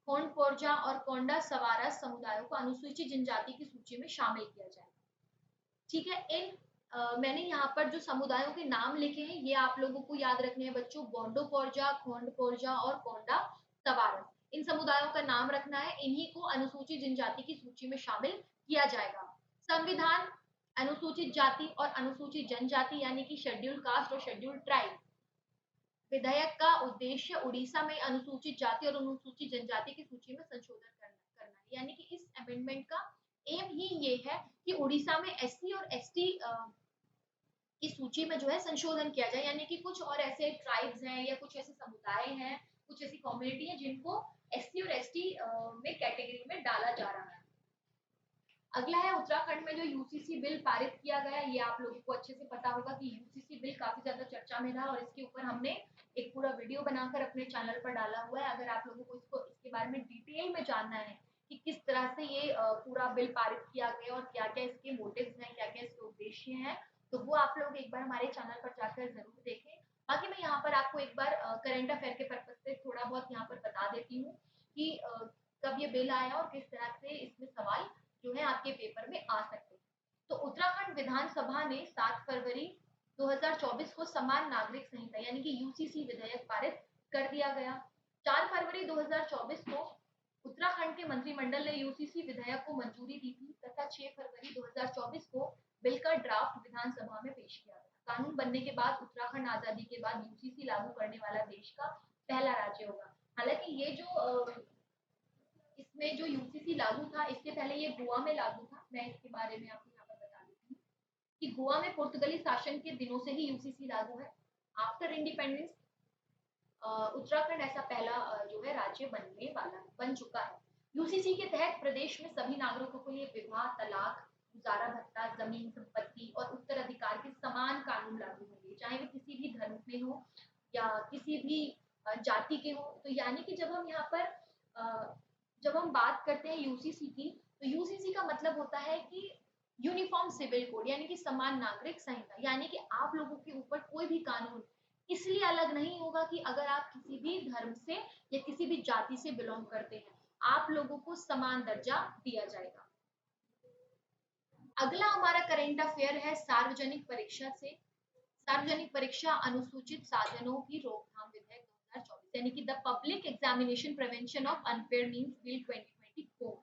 खोंड-पोरजा और कोंडा सवारा समुदायों को अनुसूचित जनजाति की सूची में शामिल किया जाएगा। ठीक है, मैंने यहाँ पर जो समुदायों के नाम लिखे हैं ये आप लोगों को याद रखने हैं बच्चों। बोंडो-पोरजा, खोंड-पोरजा और कोंडा सवारा, इन समुदायों का नाम रखना है। इन्हीं को अनुसूचित जनजाति की सूची में शामिल किया जाएगा। संविधान अनुसूचित जाति और अनुसूचित जनजाति यानी कि शेड्यूल्ड कास्ट और शेड्यूल्ड ट्राइब विधेयक का उद्देश्य उड़ीसा में अनुसूचित जाति और अनुसूचित जनजाति की सूची में संशोधन करना है। यानी कि इस अमेंडमेंट का एम ही ये है कि उड़ीसा में एससी और एसटी की सूची में जो है संशोधन किया जाए। यानी कि कुछ और ऐसे ट्राइब्स हैं या कुछ ऐसे समुदाय हैं, कुछ ऐसी कम्युनिटी है जिनको एससी और एसटी में कैटेगरी में डाला जा रहा है। अगला है उत्तराखंड में जो यूसीसी बिल पारित किया गया। ये आप लोगों को अच्छे से पता होगा कि यूसीसी बिल काफी ज्यादा चर्चा में रहा और इसके ऊपर हमने एक पूरा वीडियो बनाकर अपने चैनल पर डाला हुआ है। अगर आप लोगों को इसके बारे में डिटेल में जानना है कि किस तरह से ये पूरा बिल पारित किया गया और क्या क्या इसके मोटिव्स हैं, क्या क्या इसके उद्देश्य हैं, तो वो आप लोग एक बार हमारे चैनल पर जाकर जरूर देखें। बाकी मैं यहाँ पर आपको एक बार करंट अफेयर के पर्पज से थोड़ा बहुत यहाँ पर बता देती हूँ कि कब ये बिल आया और किस तरह से इसमें सवाल जो है आपके पेपर में आ सकते हैं। तो उत्तराखंड विधानसभा ने 7 फरवरी 2024 को समान नागरिक संहिता यानी कि यूसीसी विधेयक पारित कर दिया गया। 4 फरवरी 2024 को उत्तराखंड के मंत्रिमंडल ने यूसीसी विधेयक को मंजूरी दी थी तथा 6 फरवरी 2024 को बिल का ड्राफ्ट विधानसभा में पेश किया गया। कानून बनने के बाद उत्तराखंड आजादी के बाद यूसीसी लागू करने वाला देश का पहला राज्य होगा। हालांकि ये जो इसमें जो यूसीसी लागू था इससे पहले ये गोवा में लागू था। मैं इसके बारे में आपको यहाँ पर बता देती हूँ कि गोवा में पुर्तगाली शासन के दिनों से ही यूसीसी लागू है। आफ्टर इंडिपेंडेंस उत्तराखंड ऐसा पहला जो है राज्य बन चुका है। यूसीसी के तहत प्रदेश में सभी नागरिकों के लिए विवाह, तलाक, गुजारा भत्ता, जमीन संपत्ति और उत्तराधिकार के समान कानून लागू होंगे, चाहे वे किसी भी धर्म में हो या किसी भी जाति के हो। तो यानी कि जब हम बात करते हैं यूसीसी की, तो यूसीसी का मतलब होता है कि यूनिफॉर्म सिविल कोड यानी कि समान नागरिक संहिता। यानी कि आप लोगों के ऊपर कोई भी कानून इसलिए अलग नहीं होगा कि अगर आप किसी भी धर्म से या किसी भी जाति से बिलोंग करते हैं, आप लोगों को समान दर्जा दिया जाएगा। अगला हमारा करंट अफेयर है सार्वजनिक परीक्षा से। सार्वजनिक परीक्षा अनुसूचित साधनों की रोकथाम विधेयक 2024 यानी कि the public examination prevention of unfair means bill 2024।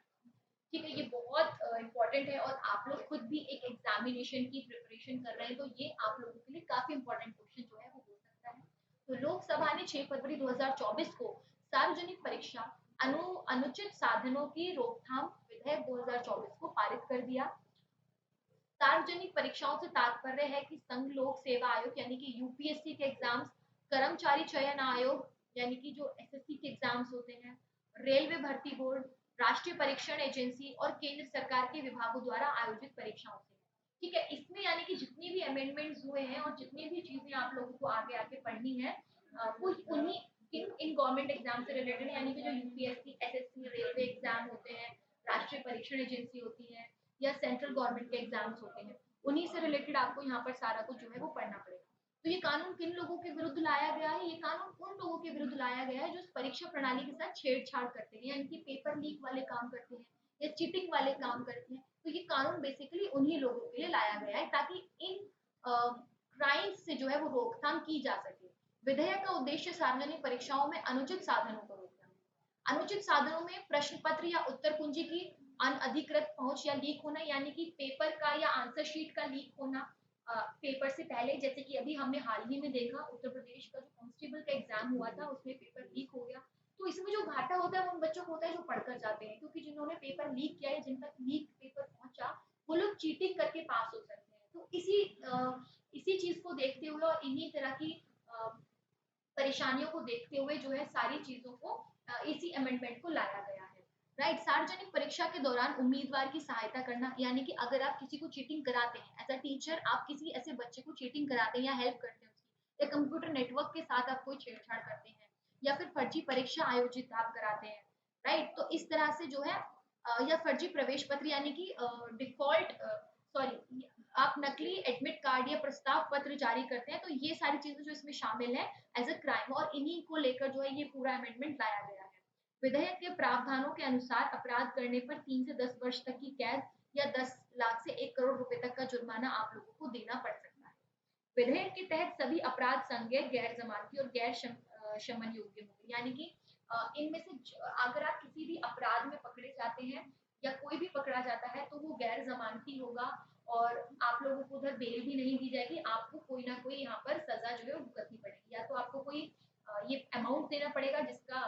ठीक है, ये बहुत इंपॉर्टेंट है और आप लोग खुद भी एक एग्जामिनेशन की प्रिपरेशन कर रहे हैं तो ये आप लोगों के लिए काफी इंपॉर्टेंट क्वेश्चन जो है वो हो सकता है। तो लोकसभा ने 6 फरवरी 2024 को सार्वजनिक परीक्षा अनुचित साधनों की रोकथाम विधेयक 2024 को पारित कर दिया। सार्वजनिक परीक्षाओं से तात्पर्य है कि संघ लोक सेवा आयोग यानी कि यूपीएससी के एग्जाम्स, कर्मचारी चयन आयोग यानी कि जो एसएससी के एग्जाम्स होते हैं, रेलवे भर्ती बोर्ड, राष्ट्रीय परीक्षण एजेंसी और केंद्र सरकार के विभागों द्वारा आयोजित परीक्षाओं से। ठीक है, इसमें यानी कि जितनी भी अमेंडमेंट्स हुए हैं और जितनी भी चीजें आप लोगों को आगे आके पढ़नी है वो उन्हीं इन गवर्नमेंट एग्जाम से रिलेटेड यानी कि जो यूपीएससी, एसएससी, रेलवे एग्जाम होते हैं, राष्ट्रीय परीक्षण एजेंसी होती है या सेंट्रल गवर्नमेंट के एग्जाम्स होते हैं, उन्हीं से रिलेटेड आपको यहाँ पर सारा कुछ जो है वो पढ़ना पड़ेगा। तो ये कानून किन लोगों के विरुद्ध लाया गया है? ये कानून उन लोगों के विरुद्ध लाया गया है जो इस परीक्षा प्रणाली के साथ छेड़छाड़ करते हैं यानी कि पेपर लीक वाले काम करते हैं या चीटिंग वाले काम करते हैं। तो ये कानून बेसिकली उन्हीं लोगों के लिए लाया गया है ताकि इन क्राइम्स से जो है वो रोकथाम की जा सके। विधेयक का उद्देश्य सार्वजनिक परीक्षाओं में अनुचित साधनों को रोकना है। अनुचित साधनों में प्रश्न पत्र या उत्तर कुंजी की अनअधिकृत पहुंच या लीक होना यानी कि पेपर का या आंसर शीट का लीक होना पेपर से पहले, जैसे कि अभी हमने हाल ही में देखा उत्तर प्रदेश का जो कांस्टेबल का एग्जाम हुआ था उसमें पेपर लीक हो गया। तो इसमें जो घाटा होता है वो उन बच्चों को होता है जो पढ़कर जाते हैं, क्योंकि जिन्होंने पेपर लीक किया है, जिन तक लीक पेपर पहुंचा, वो लोग चीटिंग करके पास हो सकते हैं। तो इसी चीज को देखते हुए और इन्हीं तरह की परेशानियों को देखते हुए जो है सारी चीजों को इसी अमेंडमेंट को लाया गया है। राइट, सार्वजनिक परीक्षा के दौरान उम्मीदवार की सहायता करना यानी कि अगर आप किसी को चीटिंग कराते हैं एज अ टीचर, आप किसी ऐसे बच्चे को चीटिंग कराते हैं या हेल्प करते हैं उसकी, या कंप्यूटर नेटवर्क के साथ आप कोई छेड़छाड़ करते हैं या फिर फर्जी परीक्षा आयोजित आप कराते हैं, राइट, तो इस तरह से जो है या फर्जी प्रवेश पत्र यानी कि डिफॉल्ट सॉरी आप नकली एडमिट कार्ड या प्रस्ताव पत्र जारी करते हैं, तो ये सारी चीजें जो इसमें शामिल है एज अ क्राइम और इन्हीं को लेकर जो है ये पूरा अमेंडमेंट लाया गया है। विधेयक के प्रावधानों के अनुसार अपराध करने पर 3 से 10 वर्ष तक की कैद या 10 लाख से 1 करोड़ रुपए तक का जुर्माना आप लोगों को देना पड़ सकता है। विधेयक के तहत सभी अपराध संज्ञेय, गैर जमानती और गैर शमन योग्य होंगे, यानी कि इनमें से अगर आप किसी भी अपराध में पकड़े जाते हैं या कोई भी पकड़ा जाता है तो वो गैर जमानती होगा और आप लोगों को उधर बेल भी नहीं दी जाएगी। आपको कोई ना कोई यहाँ पर सजा जो है वो भुगतनी पड़ेगी, या तो आपको कोई ये अमाउंट देना पड़ेगा जिसका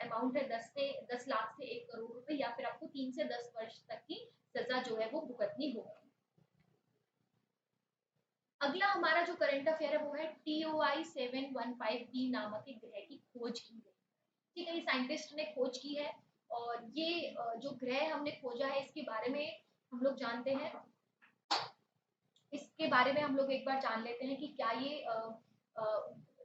अमाउंट है 10 लाख से 1 करोड़ रुपए, या फिर आपको 3 से 10 वर्ष तक की सजा जो है वो भुगतनी होगी। अगला हमारा जो करंट अफेयर है वो है TOI 715B नामक एक ग्रह की खोज की गई। ठीक है, ये साइंटिस्ट ने खोज की है और ये जो ग्रह हमने खोजा है इसके बारे में हम लोग जानते हैं। इसके बारे में हम लोग एक बार जान लेते हैं कि क्या ये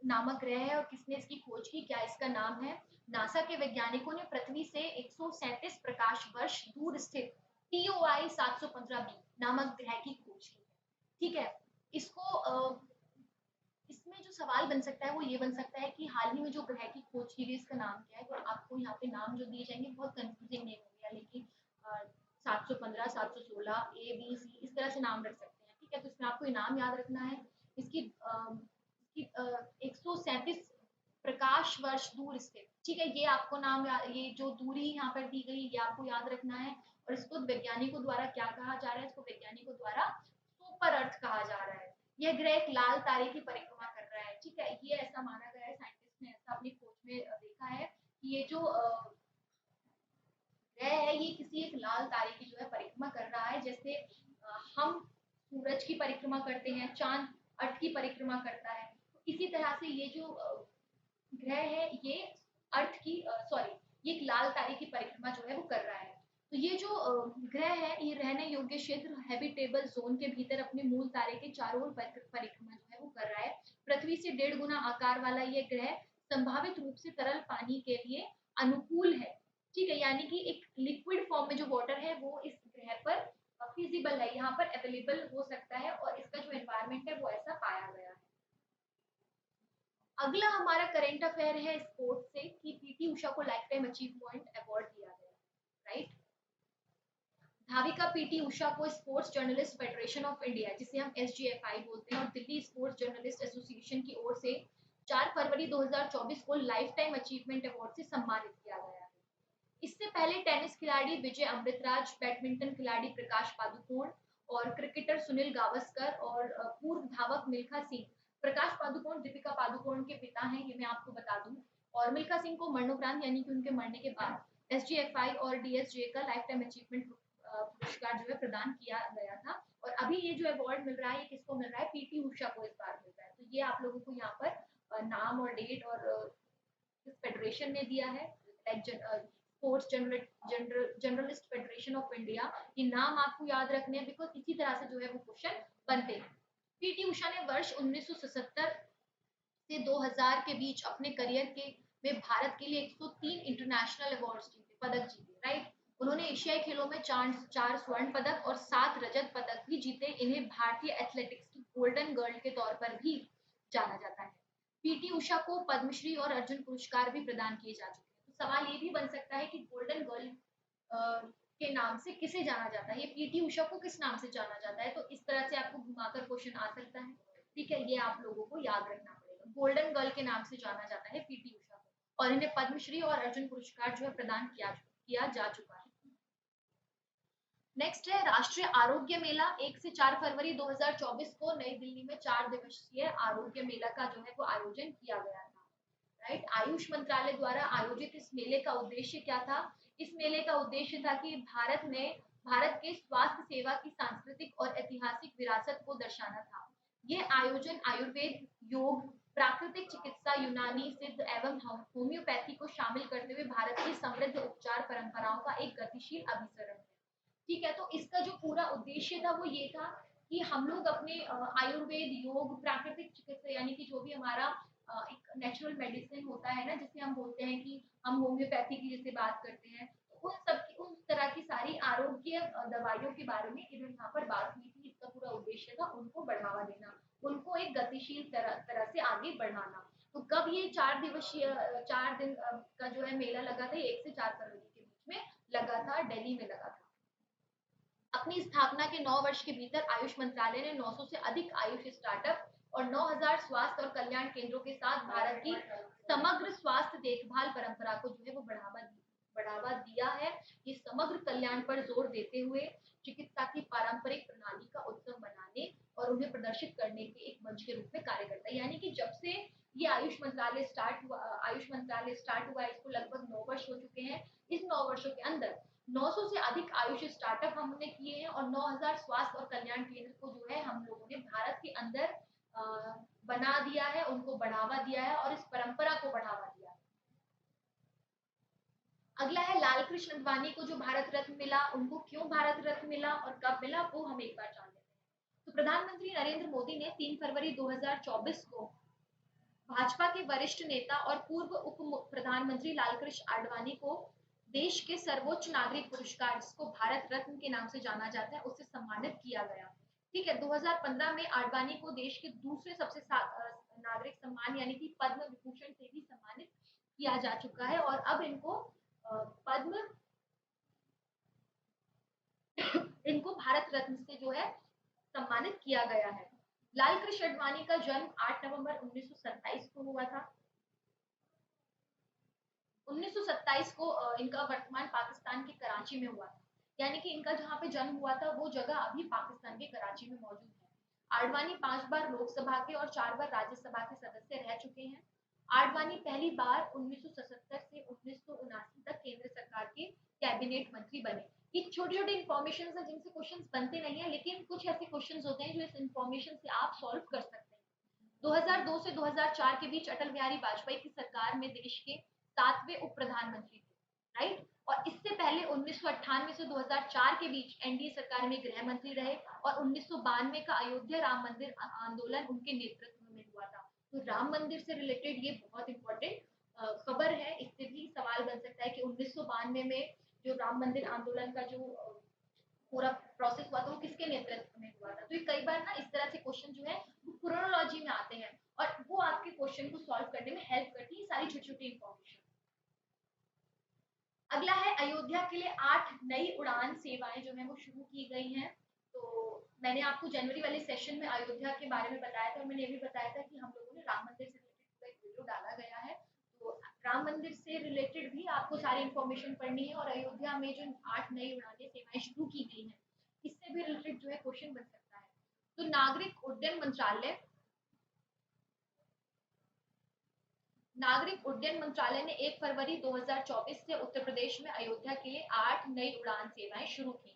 नामक ग्रह है और किसने इसकी खोज की, क्या इसका नाम है। नासा के वैज्ञानिकों ने पृथ्वी से 137 प्रकाश वर्ष दूर स्थित TOI 715B नामक ग्रह की खोज की है। ठीक है, इसको इसमें जो सवाल बन सकता है वो ये बन सकता है कि हाल ही में जो ग्रह की खोज की गई इसका नाम क्या है। तो आपको यहाँ पे नाम जो दिए जाएंगे बहुत कंफ्यूजिंग नेम होंगे, लेकिन 715, 716, ABC इस तरह से नाम रख सकते हैं। ठीक है, तो इसमें आपको इनाम याद रखना है। इसकी 137 प्रकाश वर्ष दूर स्थित, ठीक है, ये आपको नाम ये जो दूरी यहाँ पर दी गई ये आपको याद रखना है। और इसको वैज्ञानिकों द्वारा क्या कहा जा रहा है, इसको वैज्ञानिकों द्वारा सुपर अर्थ कहा जा रहा है। यह ग्रह एक लाल तारे की परिक्रमा कर रहा है। ठीक है, ये ऐसा माना गया है, साइंटिस्ट ने ऐसा अपनी खोज में देखा है कि ये जो ग्रह है ये किसी एक लाल तारे की जो है परिक्रमा कर रहा है। जैसे हम सूरज की परिक्रमा करते हैं, चांद अर्थ की परिक्रमा करता है, तो इसी तरह से ये जो ग्रह है ये अर्थ की सॉरी ये एक लाल तारे की परिक्रमा जो है वो कर रहा है। तो ये जो ग्रह है ये रहने योग्य क्षेत्र हैबिटेबल जोन के भीतर अपने मूल तारे के चारों ओर परिक्रमा जो है वो कर रहा है। पृथ्वी से 1.5 गुना आकार वाला ये ग्रह संभावित रूप से तरल पानी के लिए अनुकूल है। ठीक है, यानी कि एक लिक्विड फॉर्म में जो वाटर है वो इस ग्रह पर फिजिबल है, यहाँ पर अवेलेबल हो सकता है और इसका जो एनवायरमेंट है वो ऐसा पाया गया है। अगला हमारा करंट अफेयर है स्पोर्ट्स से कि पीटी उषा को लाइफ टाइम अचीवमेंट अवार्ड दिया गया, राइट। धाविका पीटी उषा को sports journalist federation of India, जिसे हम SGFI बोलते हैं, और दिल्ली स्पोर्ट्स जर्नलिस्ट एसोसिएशन की ओर से 4 फरवरी 2024 को लाइफ टाइम अचीवमेंट अवार्ड से सम्मानित किया गया है। इससे पहले टेनिस खिलाड़ी विजय अमृतराज, बैडमिंटन खिलाड़ी प्रकाश पादुकोण और क्रिकेटर सुनील गावस्कर और पूर्व धावक मिल्खा सिंह, प्रकाश पादुकोण दीपिका पादुकोण के पिता हैं, ये मैं आपको बता दूं। और मिल्खा सिंह को मरणोपरांत यानी कि उनके मरने के बाद SGFI और DSJ का लाइफ टाइम अचीवमेंट पुरस्कार जो है प्रदान किया गया था। और अभी ये जो अवार्ड मिल रहा है ये किसको मिल रहा है, पीटी उषा को इस बार मिल रहा है। तो ये आप लोगों को यहाँ पर नाम और डेट और किस फेडरेशन ने दिया है, sports journalist federation of India, ये नाम आपको याद रखने हैं बिकॉज इसी तरह से जो है वो क्वेश्चन बनते हैं। पीटी उषा ने वर्ष 1977 से 2000 के बीच अपने करियर के में भारत के लिए 103 इंटरनेशनल अवार्ड्स जीते, पदक जीते, राइट। उन्होंने एशियाई खेलों में 4 स्वर्ण पदक और 7 रजत पदक भी जीते। इन्हें भारतीय एथलेटिक्स की गोल्डन गर्ल के तौर पर भी जाना जाता है। पीटी उषा को पद्मश्री और अर्जुन पुरस्कार भी प्रदान किए जा चुके हैं। तो सवाल ये भी बन सकता है कि गोल्डन गर्ल के नाम से किसे जाना जाता है, ये पीटी उषा को किस नाम से जाना जाता है। तो इस तरह से आपको घुमाकर क्वेश्चन आ सकता है। ठीक है, ये आप लोगों को याद रखना पड़ेगा। गोल्डन गर्ल के नाम से जाना जाता है पीटी उषा को, और इन्हें पद्मश्री और अर्जुन पुरस्कार जो है प्रदान किया जा चुका है। नेक्स्ट है राष्ट्रीय आरोग्य मेला। 1 से 4 फरवरी 2024 को नई दिल्ली में 4 दिवसीय आरोग्य मेला का जो है वो आयोजन किया गया था, राइट। आयुष मंत्रालय द्वारा आयोजित इस मेले का उद्देश्य क्या था, इस मेले का उद्देश्य था कि भारत के स्वास्थ्य सेवा की सांस्कृतिक और ऐतिहासिक विरासत को दर्शाना था। ये आयोजन आयुर्वेद, योग, प्राकृतिक चिकित्सा, यूनानी, सिद्ध एवं होम्योपैथी को शामिल करते हुए भारत की समृद्ध उपचार परंपराओं का एक गतिशील अभिसरण है। ठीक है, तो इसका जो पूरा उद्देश्य था वो ये था कि हम लोग अपने आयुर्वेद, योग, प्राकृतिक चिकित्सा यानी कि जो भी हमारा एक नेचुरल मेडिसिन होता है ना, जिसे हम बोलते हैं कि हम होम्योपैथी की जैसे बात करते हैं, तो उन सब की उन तरह की सारी आरोग्य दवाइयों के बारे में इधर यहाँ पर बात हुई थी। इसका पूरा उद्देश्य था उनको बढ़ावा देना, उनको एक गतिशील तरह से आगे बढ़ाना। तो कब ये 4 दिन का जो है मेला लगा था, 1 से 4 फरवरी के बीच में लगा था, दिल्ली में लगा था। अपनी स्थापना के 9 वर्ष के भीतर आयुष मंत्रालय ने 900 से अधिक आयुष स्टार्टअप और 9000 स्वास्थ्य और कल्याण केंद्रों के साथ भारत की समग्र स्वास्थ्य देखभाल परंपरा को जो है वो बढ़ावा दिया है। ये समग्र कल्याण पर जोर देते हुए चिकित्सा की पारंपरिक प्रणाली का उत्सव बनाने और उन्हें प्रदर्शित करने के एक मंच के रूप में कार्य करता है। यानी कि जब से ये आयुष मंत्रालय स्टार्ट हुआ, इसको लगभग 9 वर्ष हो चुके हैं। इस 9 वर्षों के अंदर 900 से अधिक आयुष स्टार्टअप हमने किए हैं और 9000 स्वास्थ्य और कल्याण केंद्र को जो है हम लोगों ने भारत के अंदर बना दिया है, उनको बढ़ावा दिया है और इस परंपरा को बढ़ावा दिया है। अगला है लाल कृष्ण अडवाणी को जो भारत रत्न मिला। उनको क्यों भारत रत्न मिला और कब मिला वो हम एक बार जान लेते हैं। तो प्रधानमंत्री नरेंद्र मोदी ने 3 फरवरी 2024 को भाजपा के वरिष्ठ नेता और पूर्व उप प्रधानमंत्री लालकृष्ण आडवाणी को देश के सर्वोच्च नागरिक पुरस्कार, जिसको भारत रत्न के नाम से जाना जाता है, उससे सम्मानित किया गया। ठीक है, 2015 में आडवाणी को देश के दूसरे सबसे नागरिक सम्मान यानी कि पद्म विभूषण से भी सम्मानित किया जा चुका है और अब इनको भारत रत्न से जो है सम्मानित किया गया है। लाल कृष्ण अडवाणी का जन्म 8 नवंबर 1927 को हुआ था। 1927 को इनका वर्तमान पाकिस्तान के कराची में हुआ था। यानी कि इनका जहाँ पे जन्म हुआ था वो जगह अभी पाकिस्तान के कराची में मौजूद है। आडवाणी 5 बार लोकसभा के और 4 बार राज्यसभा के सदस्य रह चुके हैं। आडवाणी पहली बार 1977 से 1979 तक केंद्र सरकार के कैबिनेट मंत्री बने। ये छोटे-छोटे इंफॉर्मेशन है जिनसे क्वेश्चंस बनते नहीं है, लेकिन कुछ ऐसे क्वेश्चंस होते हैं जो इस इंफॉर्मेशन से आप सॉल्व कर सकते हैं। 2002 से 2004 के बीच अटल बिहारी वाजपेयी की सरकार में देश के 7वें उप प्रधानमंत्री थे, राइट। और इससे पहले 1998 से 2004 के बीच एनडीए सरकार में गृह मंत्री रहे और 1992 का अयोध्या राम मंदिर आंदोलन उनके नेतृत्व में हुआ था। तो राम मंदिर से रिलेटेड ये बहुत इंपॉर्टेंट खबर है। इससे भी सवाल बन सकता है कि 1992 में जो राम मंदिर आंदोलन का जो पूरा प्रोसेस हुआ था वो किसके नेतृत्व में हुआ था। तो ये कई बार ना इस तरह से क्वेश्चन जो है वो क्रोनोलॉजी में आते हैं और वो आपके क्वेश्चन को सॉल्व करने में हेल्प करती है सारी छोटी छोटी इंफॉर्मेशन। अगला है अयोध्या के लिए 8 नई उड़ान सेवाएं जो है वो शुरू की गई हैं। तो मैंने आपको जनवरी वाले सेशन में अयोध्या के बारे में बताया था और मैंने ये भी बताया था कि हम लोगों ने राम मंदिर से रिलेटेड पूरा एक वीडियो डाला गया है। तो राम मंदिर से रिलेटेड भी आपको सारी इंफॉर्मेशन पढ़नी है और अयोध्या में जो 8 नई उड़ान सेवाएं शुरू की गई हैं इससे भी रिलेटेड जो है क्वेश्चन बन सकता है। तो नागरिक उड्डयन मंत्रालय ने 1 फरवरी 2024 से उत्तर प्रदेश में अयोध्या के लिए 8 नई उड़ान सेवाएं शुरू की।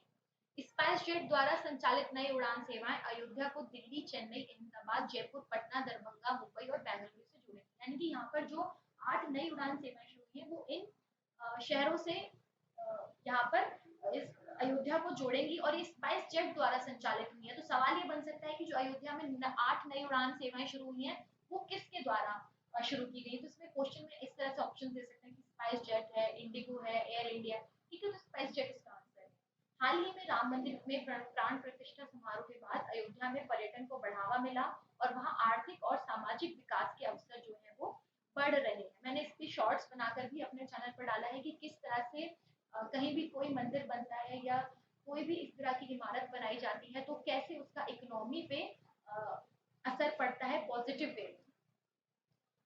स्पाइस जेट द्वारा संचालित नई उड़ान सेवाएं अयोध्या को दिल्ली, चेन्नई, अहमदाबाद, जयपुर, पटना, दरभंगा, मुंबई और बेंगलुरु से जुड़ेगी। यानी कि यहाँ पर जो 8 नई उड़ान सेवाएं शुरू हुई है वो इन शहरों से यहाँ पर इस अयोध्या को जोड़ेंगी और ये स्पाइस जेट द्वारा संचालित हुई है। तो सवाल ये बन सकता है कि जो अयोध्या में 8 नई उड़ान सेवाएं शुरू हुई हैं वो किसके द्वारा शुरू की गई। तो इसमें क्वेश्चन में इस तरह से ऑप्शन दे सकते हैं कि स्पाइस जेट है, इंडिगो है, एयर इंडिया। ठीक है, तो स्पाइस जेट इसका आंसर है। हाल ही में राम मंदिर में प्राण प्रतिष्ठा समारोह के बाद अयोध्या में पर्यटन को बढ़ावा मिला और वहाँ आर्थिक और सामाजिक विकास के अवसर जो है वो बढ़ रहे हैं। मैंने इसकी शॉर्ट्स बनाकर भी अपने चैनल पर डाला है कि किस तरह से कहीं भी कोई मंदिर बनता है या कोई भी इस तरह की इमारत बनाई जाती है तो कैसे उसका इकोनॉमी पे असर पड़ता है पॉजिटिव वे।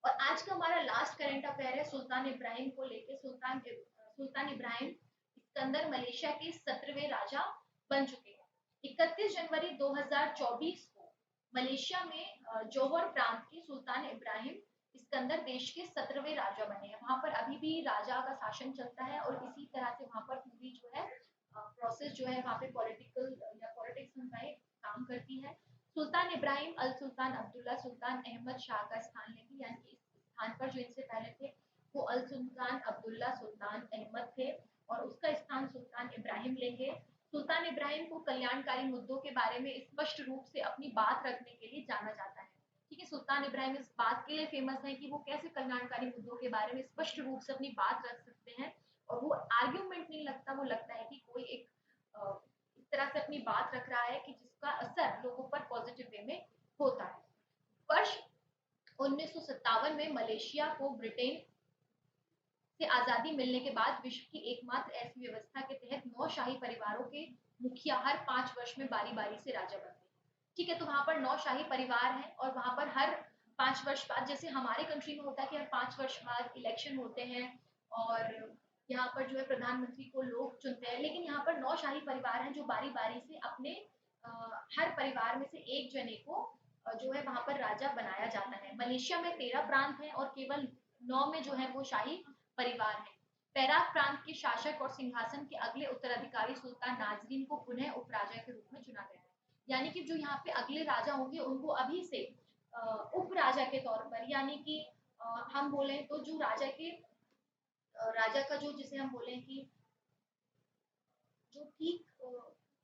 और आज का हमारा लास्ट करंट अफेयर है सुल्तान इब्राहिम को लेके। सुल्तान इब्राहिम सिकंदर मलेशिया के 17वें राजा बन चुके हैं। 31 जनवरी 2024 को मलेशिया में जोहर प्रांत के सुल्तान इब्राहिम सिकंदर देश के 17वें राजा बने हैं। वहां पर अभी भी राजा का शासन चलता है और इसी तरह से वहां पर पूरी जो है प्रोसेस जो है वहां पे पॉलिटिकल या पॉलिटिक्स काम करती है। सुल्तान इब्राहिम अल सुल्तान अब्दुल्ला सुल्तान अहमद शाह का स्थान लेंगे। यानी कि इस स्थान पर जो इनसे पहले थे वो अल सुल्तान अब्दुल्ला सुल्तान अहमद थे और उसका स्थान सुल्तान इब्राहिम लेंगे। सुल्तान इब्राहिम को कल्याणकारी मुद्दों के बारे में स्पष्ट रूप से अपनी बात रखने के लिए जाना जाता है। ठीक है, सुल्तान इब्राहिम इस बात के लिए फेमस है कि वो कैसे कल्याणकारी मुद्दों के बारे में स्पष्ट रूप से अपनी बात रख सकते हैं और वो आर्ग्यूमेंट नहीं लगता, वो लगता है कि कोई एक इस तरह से अपनी बात रख रहा है कि जिसका असर लोगों पर पॉजिटिव वे में होता है। वर्ष 1957 1951 में मलेशिया को ब्रिटेन से आजादी मिलने के बाद विश्व की एकमात्र ऐसी व्यवस्था के तहत 9 शाही परिवारों के मुखिया हर 5 वर्ष में बारी बारी से राजा बनते हैं। ठीक है, तो वहां पर 9 शाही परिवार हैं और वहां पर हर 5 वर्ष बाद, जैसे हमारे कंट्री में होता है कि हर 5 वर्ष बाद इलेक्शन होते हैं और यहाँ पर जो है प्रधानमंत्री को लोग चुनते हैं, लेकिन यहाँ पर 9 शाही परिवार हैं जो बारी बारी से अपने हर परिवार में से एक जने को जो है वहां पर राजा बनाया जाता है। मलेशिया में 13 प्रांत हैं और केवल 9 में जो है वो शाही परिवार है। पेराक प्रांत के शासक और सिंहासन के अगले उत्तराधिकारी सुल्तान नाजरीन को पुनः उपराजा के रूप में चुना गया है। यानी कि जो यहाँ पे अगले राजा होंगे उनको अभी से उपराजा के तौर पर, यानी कि हम बोले तो जो राजा का जो, जिसे हम बोले कि जो ठीक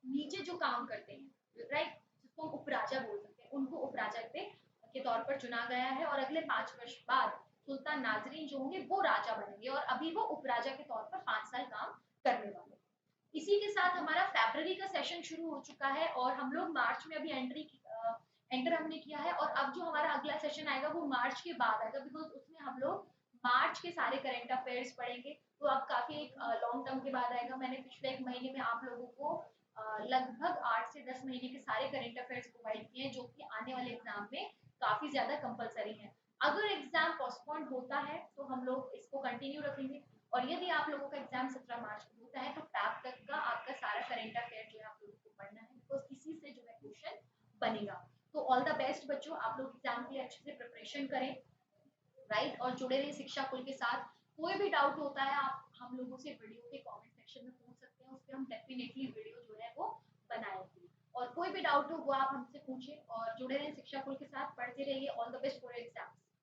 नीचे जो काम करते हैं, राइट, जिसको हम उपराजा बोल सकते हैं, उनको उपराजा के तौर पर चुना गया है और अगले 5 वर्ष बाद सुल्तान नाजरीन जो होंगे वो राजा बनेंगे और अभी वो उपराजा के तौर पर 5 साल काम करने वाले। इसी के साथ हमारा फरवरी का सेशन शुरू हो चुका है और हम लोग मार्च में अभी एंटर हमने किया है और अब जो हमारा अगला सेशन आएगा वो मार्च के बाद आएगा, बिकॉज उसमें हम लोग मार्च के सारे करंट अफेयर्स पढ़ेंगे। तो अब काफी एक लॉन्ग टर्म के बाद आएगा। मैंने पिछले एक महीने में आप लोगों को लगभग 8 से 10 महीने के सारे करंट अफेयर्स प्रोवाइड किए हैं जो कि आने वाले एग्जाम में काफी ज्यादा कंपलसरी है। अगर एग्जाम पोस्टपोन होता है तो हम लोग इसको कंटिन्यू रखेंगे और यदि आप लोगों का एग्जाम 17 मार्च को होता है तो फैब तक का आपका सारा करंट अफेयर जो है आप लोगों को पढ़ना है, बिकॉज इसी से जो है क्वेश्चन बनेगा। तो ऑल द बेस्ट बच्चों, आप लोग एग्जाम के लिए अच्छे से प्रिपरेशन करें, राइट, और जुड़े रहिए शिक्षा कुल के साथ। कोई भी डाउट होता है आप हम लोगों से वीडियो के कमेंट सेक्शन में पूछ सकते हैं, उस पर हम डेफिनेटली वीडियो जो है वो बनाएंगे। और कोई भी डाउट हो वो आप हमसे पूछें और जुड़े रहिए शिक्षा कुल के साथ, पढ़ते रहिए। All the best for exam.